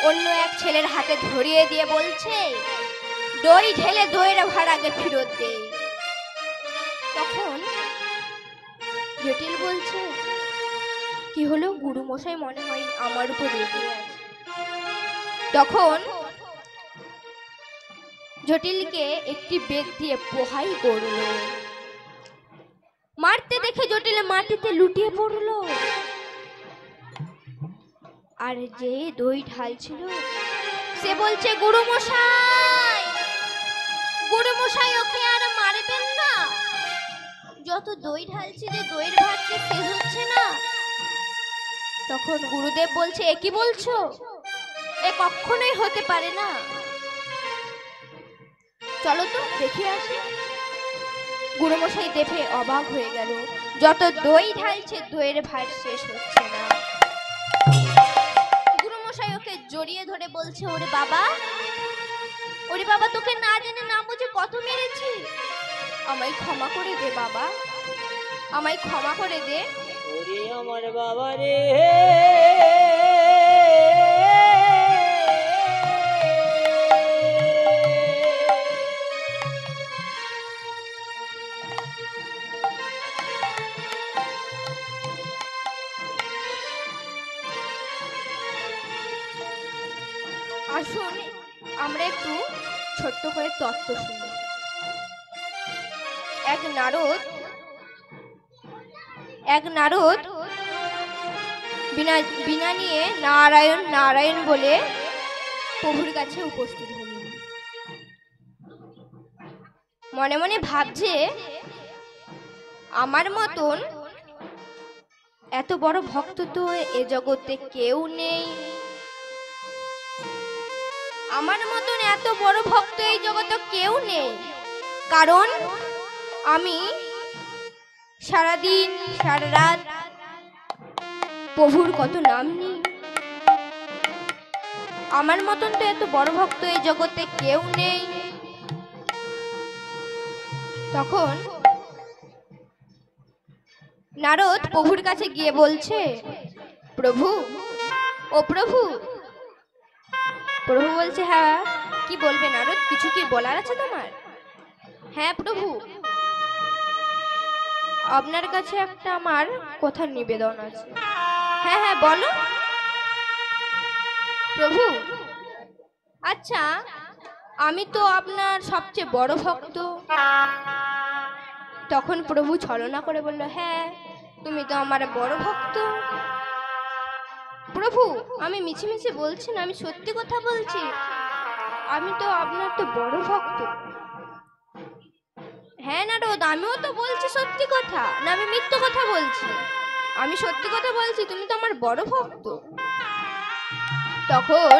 অন্য এক ছেলের হাতে ধরিয়ে দিয়ে বলছে, দই ঢেলে দইয়ের ভার আগে ফেরত দে। তখন জটিল বলছে, কি হলো গুরু মশাই মনে হয় আমার উপর রেগে আছে। তখন জটিলকে একটি বেত দিয়ে পোহাই করলো। মারতে দেখে জটিল মাটিতে লুটিয়ে পড়লো। আর যে দই ঢালছিল সে বলছে, গুরু মশাই ওকে আর মারবেন না, যত দই ঢালছে যে দইয়ের ভাত শেষ হচ্ছে না। তখন গুরুদেব বলছে, এ কি বলছো, এ কখনোই হতে পারে না, চলো তো দেখে আসি। গুরুমশাই দেখে অবাক হয়ে গেল, যত দই ঢালছে দইয়ের ভাত শেষ হচ্ছে না। গুরুমশাই ওকে জড়িয়ে ধরে বলছে, ওরে বাবা তোকে না জেনে না বুঝে কত মেরেছি, আমায় ক্ষমা করে দে বাবা, আমায় ক্ষমা করে দে। ওরে আমার বাবা রে, আসুন আমরা একটু ছোট্ট করে তত্ত্ব শুনি। এক নারদ বিনা নিয়ে নারায়ণ নারায়ণ বলে প্রভুর কাছে উপস্থিত হলেন। মনে মনে ভাবছে, আমার মতন এত বড় ভক্ত তো এ জগতে কেউ নেই, আমার মতন এত বড় ভক্ত এই জগতে কেউ নেই, কারণ আমি সারাদিন সারা রাত প্রভুর কত নাম নিই, আমার মতন তো এত বড় ভক্ত এই জগতে কেউ নেই। তখন নারদ প্রভুর কাছে গিয়ে বলছে, প্রভু ও প্রভু। প্রভু বলছে, হ্যাঁ কি বলবে নারদ, কিছু কি বলার আছে তোমার? হ্যাঁ প্রভু, আপনার কাছে একটা আমার কথার নিবেদন আছে। হ্যাঁ হ্যাঁ বলো প্রভু। আচ্ছা, আমি তো আপনার সবচেয়ে বড় ভক্ত। তখন প্রভু ছলনা করে বলল, হ্যাঁ তুমি তো আমার বড় ভক্ত। প্রভু, আমি মিছিমিছি বলছি না, আমি সত্যি কথা বলছি, আমি তো আপনার তো বড় ভক্ত। হ্যাঁ নারদ, আমিও তো বলছি সত্যি কথা, না আমি মিথ্যে কথা বলছি? আমি সত্যি কথা বলছি, তুমি তো আমার বড় ভক্ত। তখন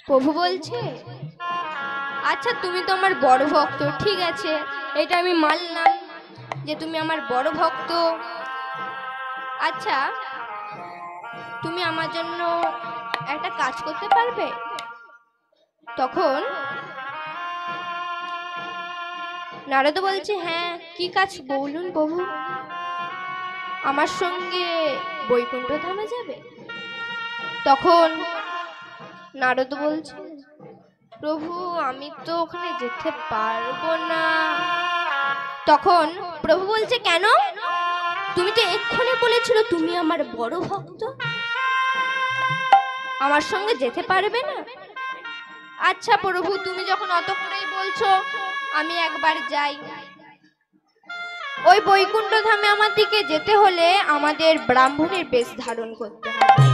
প্রভু বলছে, আচ্ছা তুমি তো আমার বড় ভক্ত, ঠিক আছে এটা আমি মানলাম যে তুমি আমার বড় ভক্ত। আচ্ছা তুমি আমার জন্য একটা কাজ করতে পারবে? তখন নারদ বলছে, হ্যাঁ কি কাজ বলুন প্রভু। আমার সঙ্গে বৈকুণ্ঠ ধামে যাবে? তখন নারদ বলছে, প্রভু আমি তো ওখানে যেতে পারবো না। তখন প্রভু বলছে, কেন? তুমি তো এক্ষুনি বলেছিল তুমি আমার বড় ভক্ত, আমার সঙ্গে যেতে পারবে না? আচ্ছা প্রভু, তুমি যখন অত করেই বলছো, আমি একবার যাই। ওই বৈকুণ্ঠ ধামে আমাদেরকে যেতে হলে আমাদের ব্রাহ্মণের বেশ ধারণ করতে হবে,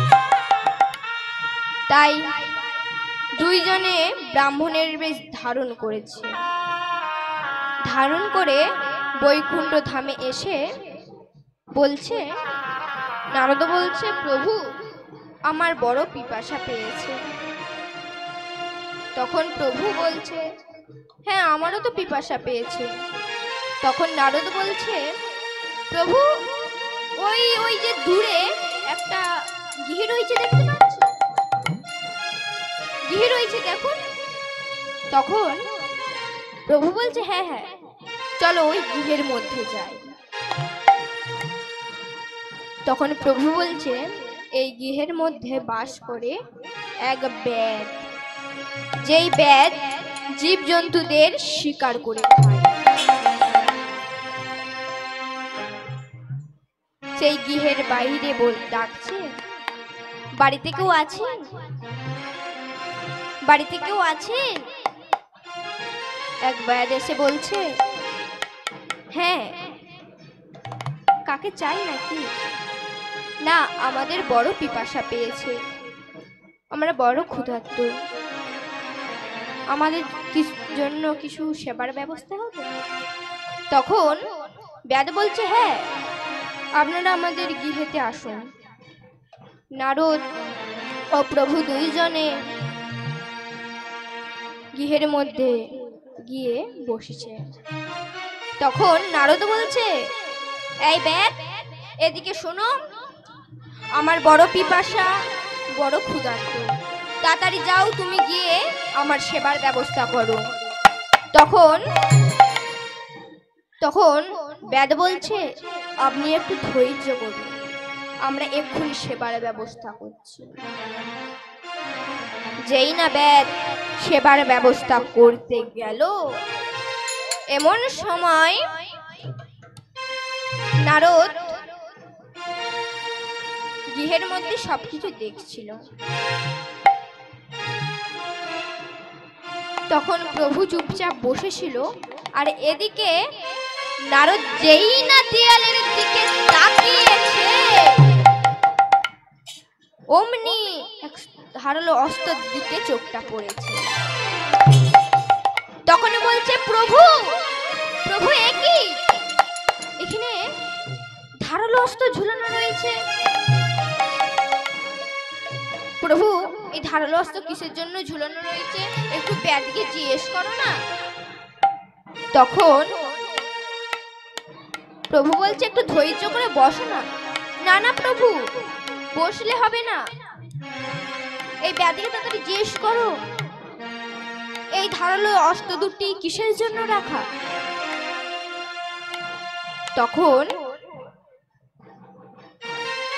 তাই দুইজনে ব্রাহ্মণের বেশ ধারণ করেছে। ধারণ করে বৈকুণ্ঠ ধামে এসে বলছে, নারদ বলছে, প্রভু আমার বড় পিপাসা পেয়েছে। তখন প্রভু বলছে, হ্যাঁ আমারও তো পিপাসা পেয়েছে। তখন নারদ বলছে, প্রভু ওই ওই যে দূরে একটা গৃহ রয়েছে, দেখতে পাচ্ছ? গৃহ রয়েছে দেখুন। তখন প্রভু বলছে, হ্যাঁ হ্যাঁ চলো ওই গৃহের মধ্যে যাই। তখন প্রভু বলছে, এই গৃহের মধ্যে বাস করে এক ব্যাধ, যেই ব্যাধ জীবজন্তুদের শিকার করে খায়। সেই গৃহের বাইরে ডাকছে, বাড়িতে কেউ আছেন? বাড়িতে কেউ আছেন? এক ব্যাধ এসে বলছে, হ্যাঁ, কাকে চাই নাকি? না, আমাদের বড় পিপাসা পেয়েছে, আমরা বড় ক্ষুধার্ত, আমাদের জন্য কিছু সেবার ব্যবস্থা হবে? তখন ব্যাধ বলছে, হ্যাঁ, আপনারা আমাদের গৃহেতে আসুন। নারদ ও প্রভু দুইজনে গৃহের মধ্যে গিয়ে বসেছে। তখন নারদ বলছে, এই ব্যাধ, এদিকে শোনো, আমার বড় পিপাসা, বড় ক্ষুধার্ত, তাড়াতাড়ি যাও, তুমি গিয়ে আমার সেবার ব্যবস্থা করো। তখন ব্যাধ বলছে, আপনি একটু ধৈর্য করুন, আমরা এক্ষুনি সেবার ব্যবস্থা করছি। যেই না ব্যাধ সেবার ব্যবস্থা করতে গেল, এমন সময় নারদ গৃহের মধ্যে সবকিছু দেখছিল। তখন প্রভু চুপচাপ বসেছিল, আর এদিকে নারদ যেই না দেয়ালের দিকে তাকিয়েছে, অমনি এক ধারালো অস্ত্রের দিকে চোখটা পড়েছে। তখন বলছে, প্রভু প্রভু, কি এখানে ধারালো অস্ত্র ঝুলানো রয়েছে? প্রভু, এই ধারালো অস্ত্র কিসের জন্য ঝুলানো রয়েছে, একটু ব্যাধকে জিজ্ঞেস করো না। তখন প্রভু বলছে, একটু ধৈর্য করে বসো না। না না প্রভু, বসলে হবে না, এই ব্যাধিকে তাড়াতাড়ি জিজ্ঞেস করো, এই ধারালো অস্ত্র দুটি কিসের জন্য রাখা। তখন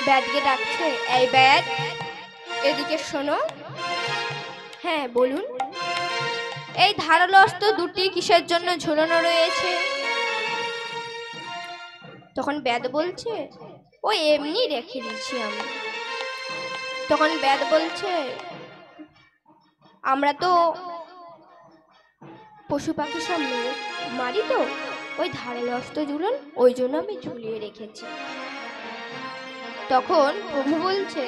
ব্যাধকে ডাকছে, এই ব্যাধ, এদিকে শোনো। হ্যাঁ, বলুন, এই ধারালো অস্ত্র দুটি কিসের জন্য ঝুলানো রয়েছে? তখন ব্যাধ বলছে, ও এমনি রেখে দিয়েছি আমি। তখন ব্যাধ বলছে, আমরা তো পশু পাখি সব মারি, তো ওই ধারালো অস্ত্র ঝুলন, ওই জন্য আমি ঝুলিয়ে রেখেছি। তখন প্রভু বলছে,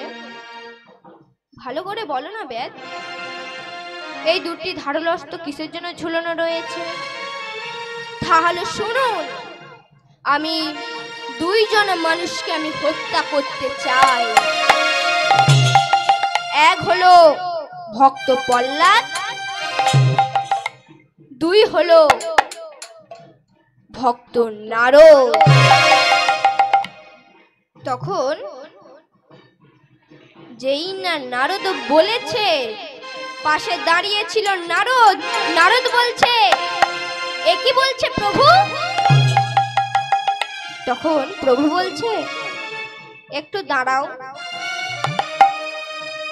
ভালো করে বলো না ব্যাধ, এই দুটি ধারালো অস্ত্র কিসের জন্য ঝুলানো রয়েছে? তাহলে শুনুন, আমি দুইজন মানুষকে আমি হত্যা করতে চাই। এক হলো ভক্ত প্রহ্লাদ, দুই হলো ভক্ত নারদ। তখন যেই না নারদ বলেছে, পাশে দাঁড়িয়ে ছিল নারদ। নারদ বলছে, এ কি বলছে প্রভু? তখন প্রভু বলছে, একটু দাঁড়াও,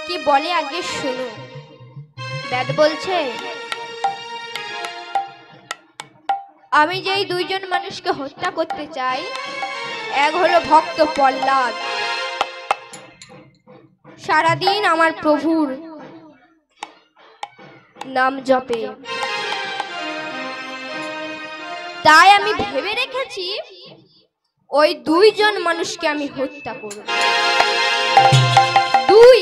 কি বলে আগে শুনো। ব্যাধ বলছে, আমি যেই দুইজন মানুষকে হত্যা করতে চাই, এক হলো ভক্ত প্রহ্লাদ, সারাদিন আমার প্রভুর নাম জপে, তাই আমি ভেবে রেখেছি ওই দুইজন মানুষকে আমি হত্যা করব। দুই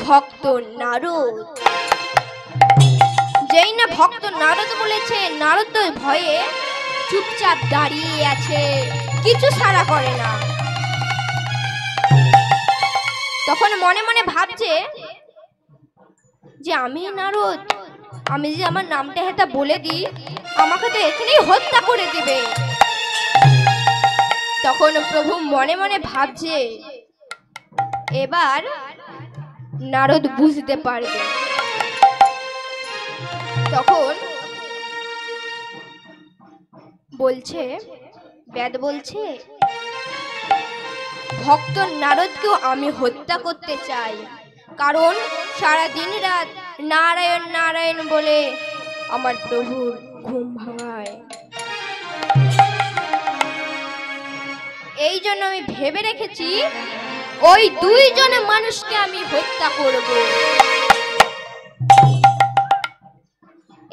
ভক্ত নারদ। যেই না ভক্ত নারদ বলেছে, নারদ ভয়ে চুপচাপ দাঁড়িয়ে আছে, কিছু সাড়া করে না। তখন মনে মনে ভাবছে যে আমি নারদ, আমি যে আমার নামটা হেতা বলে দিই, আমাকে তো এখানেই হত্যা করে দিবে। তখন প্রভু মনে মনে ভাবছে, এবার নারদ বুঝতে পারবে। তখন বলছে, ব্যাধ বলছে, ভক্ত নারদকেও আমি হত্যা করতে চাই, কারণ সারা দিন রাত নারায়ণ নারায়ণ বলে আমার প্রভুর ঘুম ভাঙায়। এই জন্য আমি ভেবে রেখেছি ওই দুইজনে মানুষকে আমি হত্যা করব।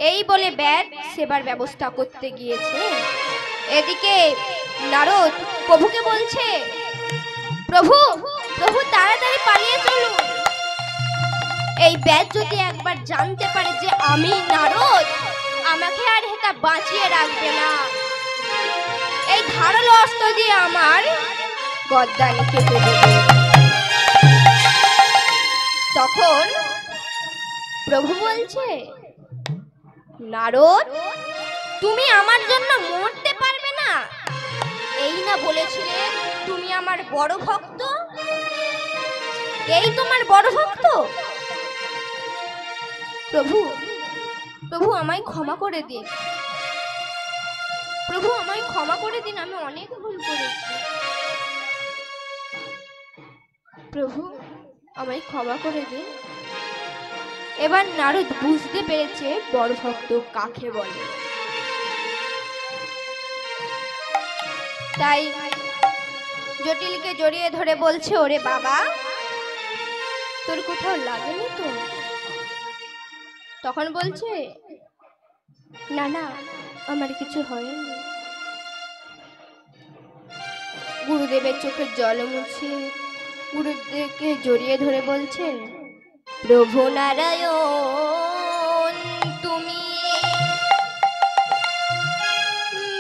এই বলে ব্যাট সেবার ব্যবস্থা করতে গিয়েছে। এদিকে নারদ প্রভুকে বলছে, প্রভু প্রভু তাড়াতাড়ি পালিয়ে চলুন। এই ব্যাট যদি একবার জানতে পারে যে আমি নারদ, আমাকে আর হেতা বাঁচিয়ে রাখবে না। এই ধারালো অস্ত্র দিয়ে আমার গর্দান কেটে দেবে। তখন প্রভু বলছে, নারদ তুমি আমার জন্য মরতে পারবে না। এই না বলেছিলে তুমি আমার বড় ভক্ত, এই তোমার বড় ভক্ত। প্রভু প্রভু আমায় ক্ষমা করে দিন, প্রভু আমায় ক্ষমা করে দিন, আমি অনেক ভুল করেছি। প্রভু আমায় ক্ষমা করে দিন। এবার নারদ বুঝতে পেরেছে বড় ভক্ত কাকে বলে। তাই জটিলকে জড়িয়ে ধরে বলছে, ওরে বাবা তোর কোথাও লাগেনি তো? তখন বলছে, না না আমার কিছু হয়নি। গুরুদেবের চোখের জল মুছে গুরুদেবকে জড়িয়ে ধরে বলছে, প্রভু নারায়ণ তুমি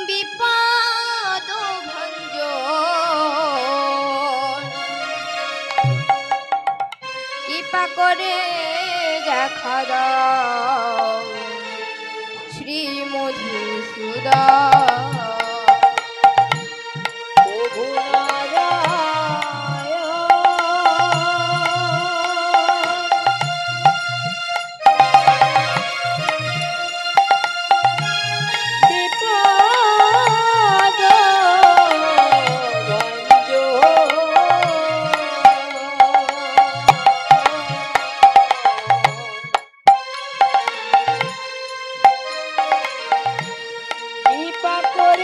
বিপদ ভঞ্জন, কৃপা করে দেখা দাও শ্রী মধুসূদন। প্রভু নারায়ণ বিপদ ভঞ্জন, কৃপা করে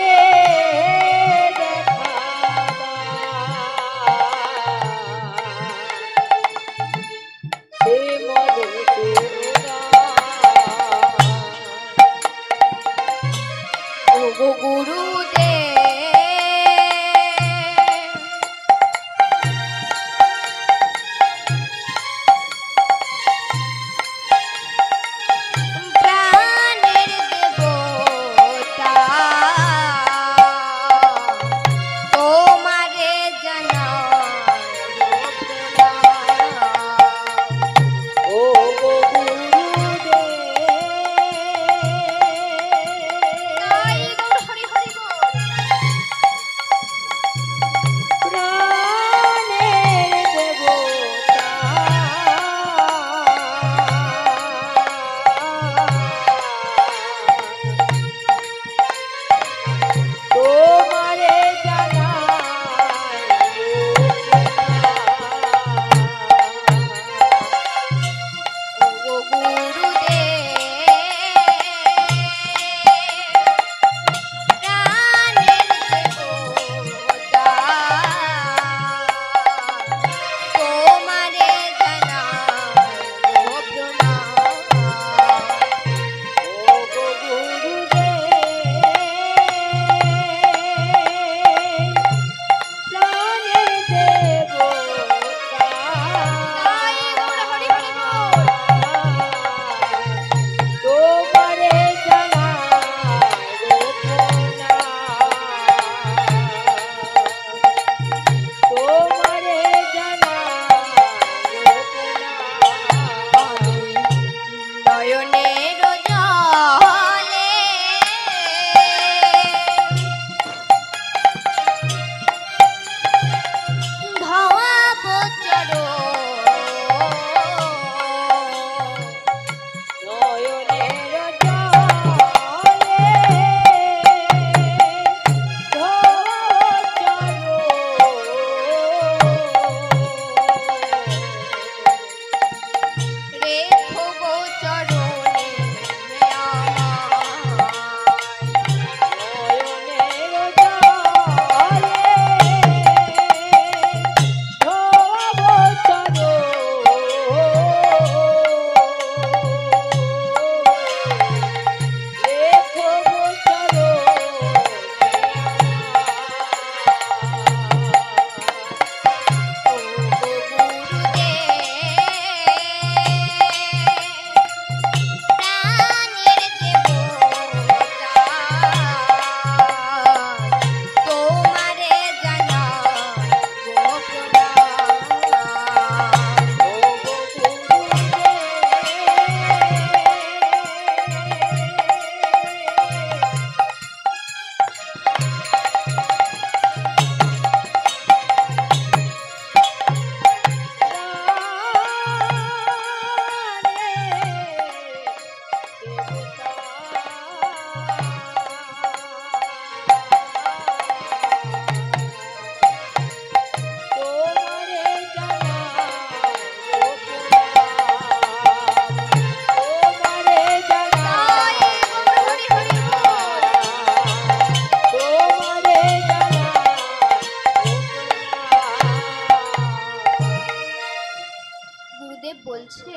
বলছে,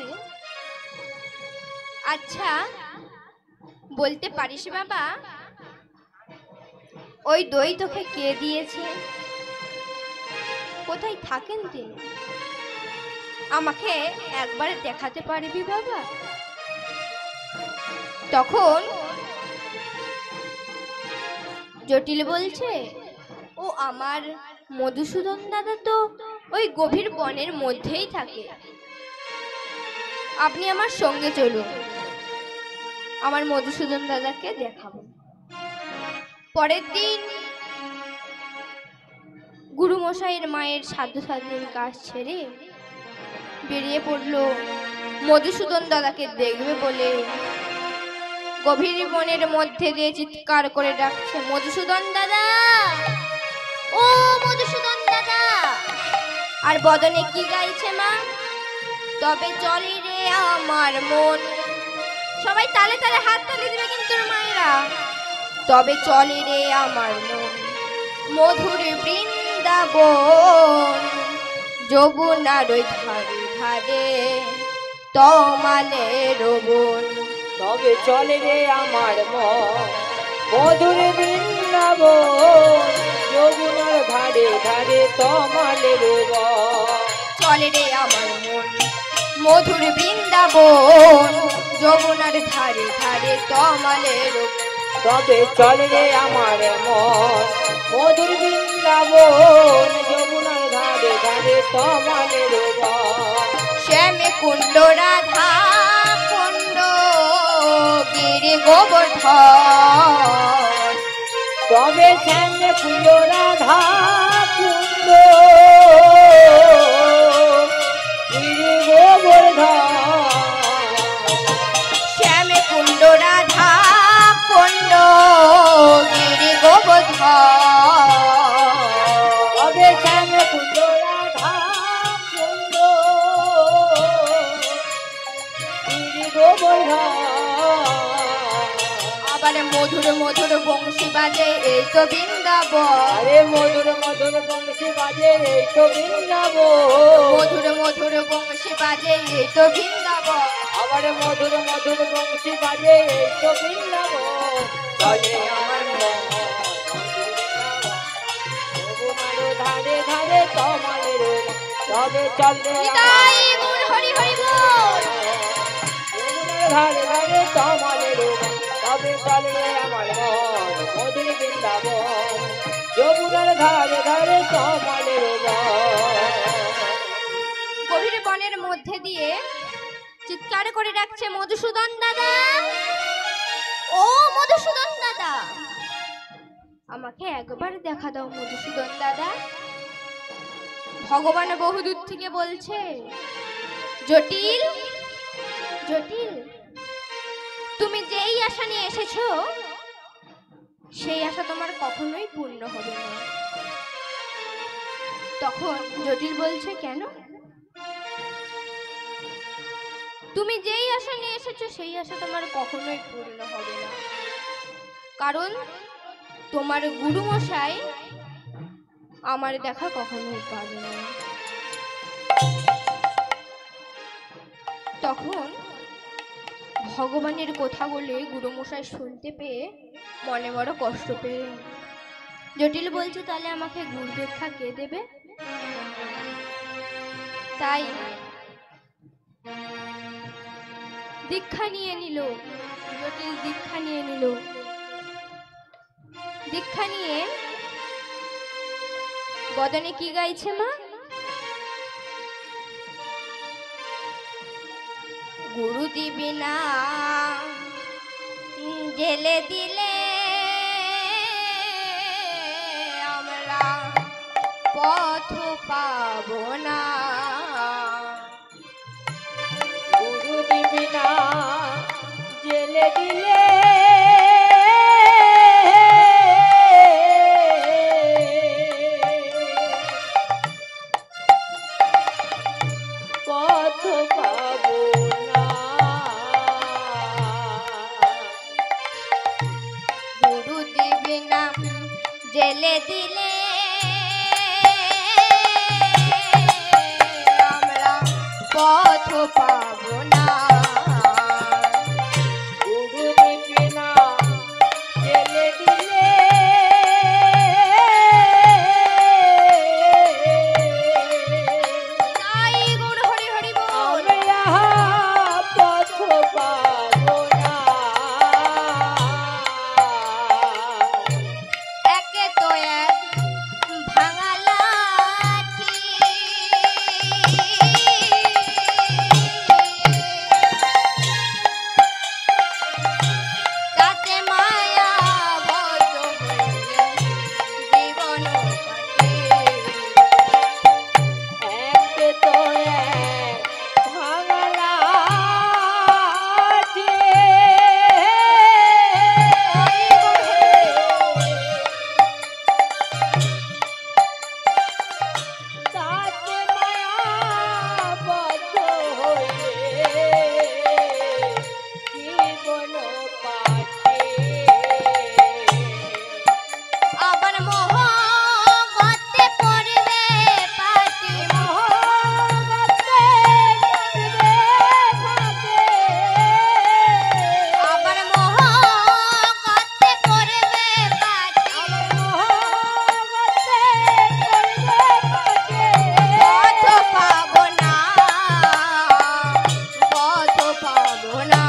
আচ্ছা বলতে পারিস বাবা, ওই দই তোকে কে দিয়েছে? কোথায় থাকেন তিনি? আমাকে একবার দেখাতে পারবি বাবা? তখন জটিল বলছে, ও আমার মধুসূদন দাদা তো ওই গভীর বনের মধ্যেই থাকে, আপনি আমার সঙ্গে চলুন, আমার মধুসূদন দাদাকে দেখাবো। পরের দিন গুরুমশাইয়ের মায়ের সাধ্য সাধনের কাজ ছেড়ে বেরিয়ে পড়লো মধুসূদন দাদাকে দেখবে বলে। গভীর বনের মধ্যে দিয়ে চিৎকার করে ডাকছে, মধুসূদন দাদা, ও মধুসূদন দাদা। আর বদনে কি গাইছে মা? তবে চলে রে আমার মন। সবাই তালে তালে হাত তালি দিবে কিন্তু মায়েরা। তবে চলে রে আমার মন, মধুর বৃন্দাবন, যমুনার ওই ধারে ধারে তমালের বন। তবে চলে রে আমার মন, মধুর বৃন্দাবন, যমুনার ধারে ধারে তমালের বন। চলে রে আমার মন, মধুর বৃন্দাবন, যমুনার ধারে ধারে তমালের বন। তবে চলে রে আমার মন, মধুর বৃন্দাবন, যমুনার ধারে ধারে তমালের বন। শ্যামে কুণ্ড রাধা কুণ্ড গিরি গোবর্ধন। তবে শ্যামে কুণ্ড রাধা কুণ্ড গিরি গোবর্ধন। শ্যামে কুণ্ড রাধা কুণ্ড গিরি গোবর্ধন। তবে শ্যামে কুণ্ড রাধা কুণ্ড গিরি গোবর্ধন। আবার মধুর মধুর বংশী বাজে এই তো বৃন্দাবন। আরে মধুর মধুর বংশী বাজে এই তো বৃন্দাবন। মধুর মধুর বংশী বাজে এই তো বৃন্দাবন। আবার মধুর মধুর বংশী বাজে এই তো বৃন্দাবন। চলে আমার মন, যমুনার ধারে ধারে তমালের বন। তবে চলে নিতাই গৌর হরি হরি বল। যমুনার ধারে ধারে তমালের বন। তবে চলে আমার মন, মধুর বৃন্দাবন, যমুনার ধারে ধারে তমালের বন। গভীর বনের মধ্যে দিয়ে চিৎকার করে ডাকছে, মধুসূদন দাদা, ও মধুসূদন দাদা, আমাকে একবার দেখা দাও মধুসূদন দাদা। ভগবান বহুদূর থেকে বলছে, জটিল জটিল, তুমি যেই আশা নিয়ে এসেছো সেই আশা তোমার কখনোই পূর্ণ হবে না। তখন জটিল বলছে, কেন? তুমি যেই আশা নিয়ে এসেছো সেই আশা তোমার কখনোই পূর্ণ হবে না, কারণ তোমার গুরুমশাই আমার দেখা কখনোই পাবে না। তখন ভগবানের কথা বলে গুরুমশাই শুনতে পেয়ে মনে বড় কষ্ট পেয়ে জটিল বলছে, তাহলে আমাকে গুরু দীক্ষা কে দেবে? তাই দীক্ষা নিয়ে নিল জটিল, দীক্ষা নিয়ে নিল। দীক্ষা নিয়ে বদনে কি গাইছে মা? গুরু দিবি না জেলে দিলে আমরা পথ পাবো না। গুরু দিবি না জেলে দিলে পথ পাবো না। গুরু দিবি না জেলে দিলে আমরা পথ পাবো না। গুরুদেবকে না জেলে দিলে তাই গৌর হরি হরি বল। আমি আহা পথ পাবো না। একে তো এক ভাঙা লাঠি, তাতে মায়া বদ্ধ হইলে জীবন কাটে। এক তো এক ভাঙা লাঠি, তাতে মায়া বদ্ধ হইলে জীবন কাটে। আবার মোহ গর্তে পড়বে পাটি, আবার মোহ গর্তে পড়বে পাটি, পথ পাবো না, পথ পাবো না।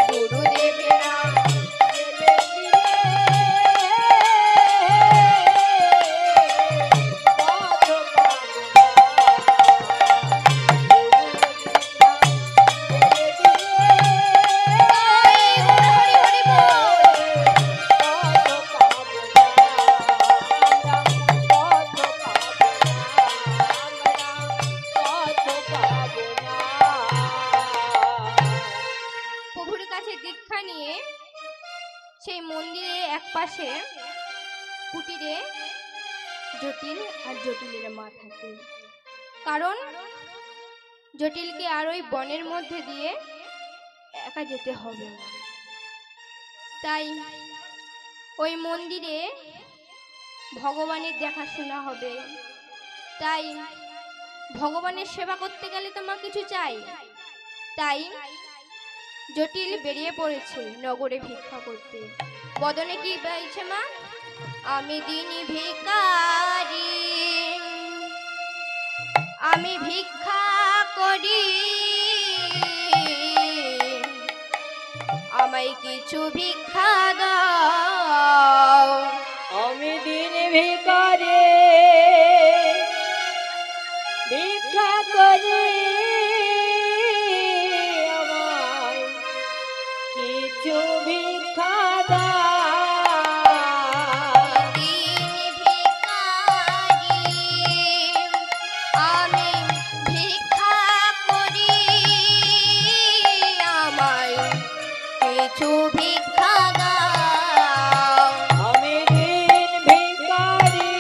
গুরুদেবেরা তাই গৌর হরি হরি বল। প্রভুর কাছে দীক্ষা নিয়ে সেই মন্দিরে এক পাশে কুটিরে জটিল আর জটিলের মা থাকে। কারণ জটিলকে আর ওই বনের মধ্যে দিয়ে একা যেতে হবে না। তাই ওই মন্দিরে ভগবানের দেখাশোনা হবে। তাই ভগবানের সেবা করতে গেলে তো মা কিছু চাই। তাই জটিল বেরিয়ে পড়েছে নগরে ভিক্ষা করতে। বদনে কি বলছে মা? আমি দিনী ভিখারি, আমি ভিক্ষা করি, আমায় কিছু ভিক্ষা দাও। আমি দিন ভিখারি ভিক্ষা করি, আমায় কিছু ভিক্ষা দাও। দিন ভিখারি, আমি ভিক্ষা করি, আমায় কিছু ভিক্ষা দাও। আমি দিন ভিখারি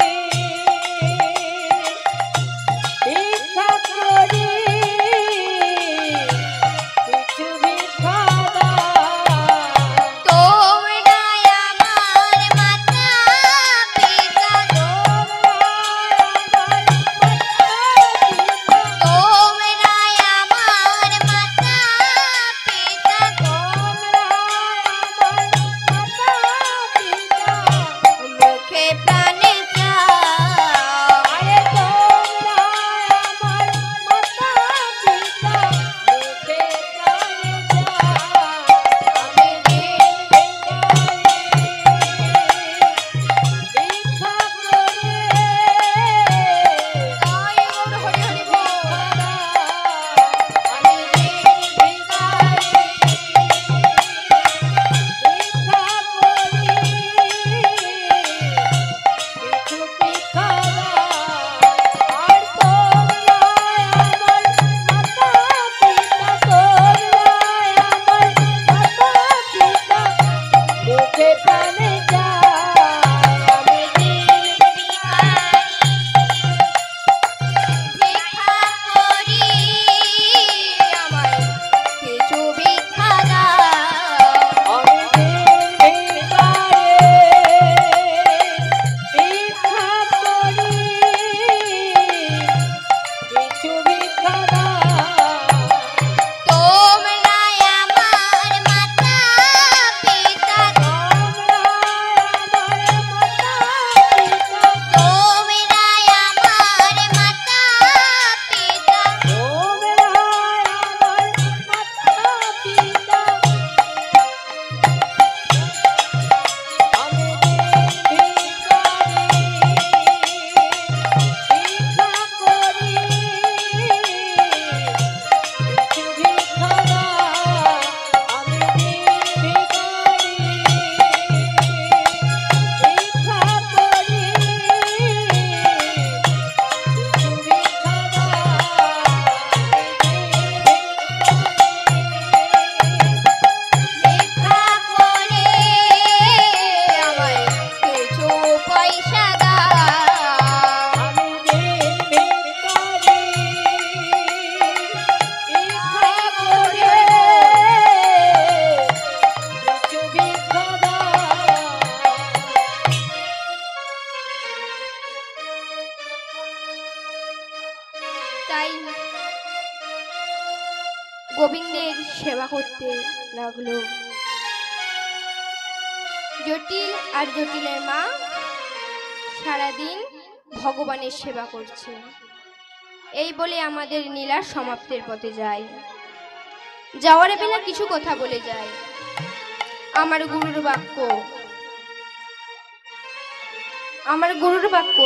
তাই গোবিন্দের সেবা করতে লাগলো। জটিল আর জটিলের মা সারাদিন ভগবানের সেবা করছে। এই বলে আমাদের নীলার সমাপ্তির পথে যায়। যাওয়ার বেলা কিছু কথা বলে যায়। আমার গুরুর বাক্য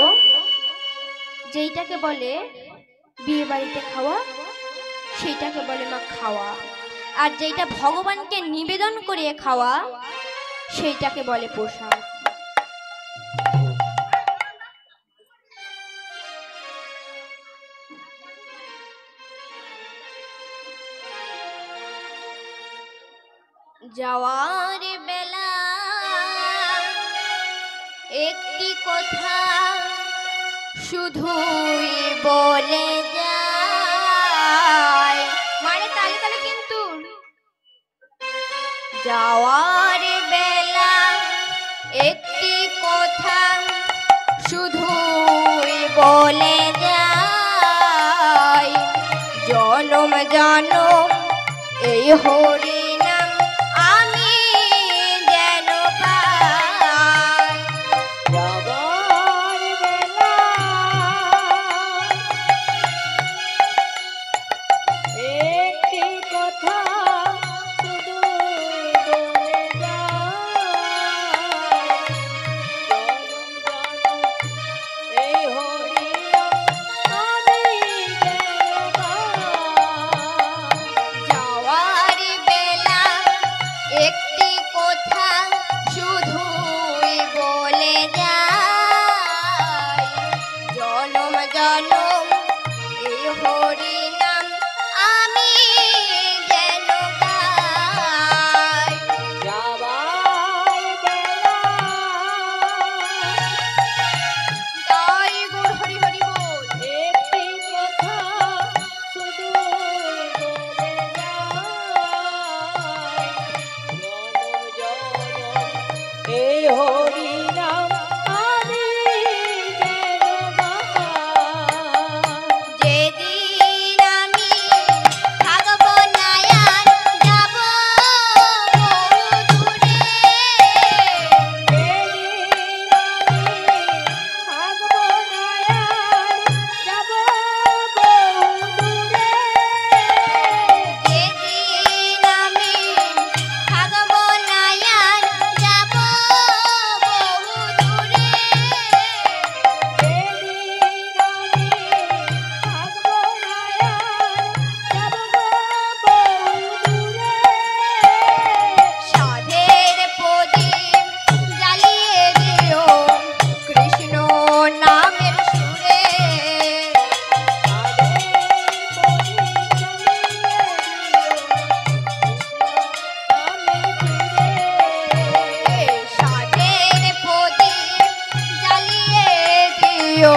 যেইটাকে বলে বিয়ে বাড়িতে খাওয়া, সেইটাকে বলে মা খাওয়া। আর যেটা ভগবানকে নিবেদন করিয়ে খাওয়া, সেইটাকে বলে প্রসাদ। যাওয়ার বেলা একটি কথা শুধুই বলে যায়। মানে তালে তালে কিন্তু যাওয়ার বেলা একটি কথা শুধুই বলে যায়। জনম জনম এই হরি নাম আমি যেন পাই। যাবার বেলা একটি কথা শুধু বলে যায়। জনম জনম এই হরি নাম আমি যেন পাই। যাওয়ার বেলা একটি কথা শুধুই বলে যায়। জনম জনম এই হরি নাম আমি যেন গাই। যাবার বেলা তাই গৌর হরি হরি বল। একটি কথা শুধু বলে যায়। জনম জনম এই হরি নাম আমি যেন গাই। যেদিন আমি থাকবো না আর যাব বহুদূরে। যেদিন আমি থাকবো না আর যাব বহুদূরে। সাধের প্রদীপ জ্বালিয়ে দিও কৃষ্ণ নামের সুরে। সাধের প্রদীপ জ্বালিয়ে দিও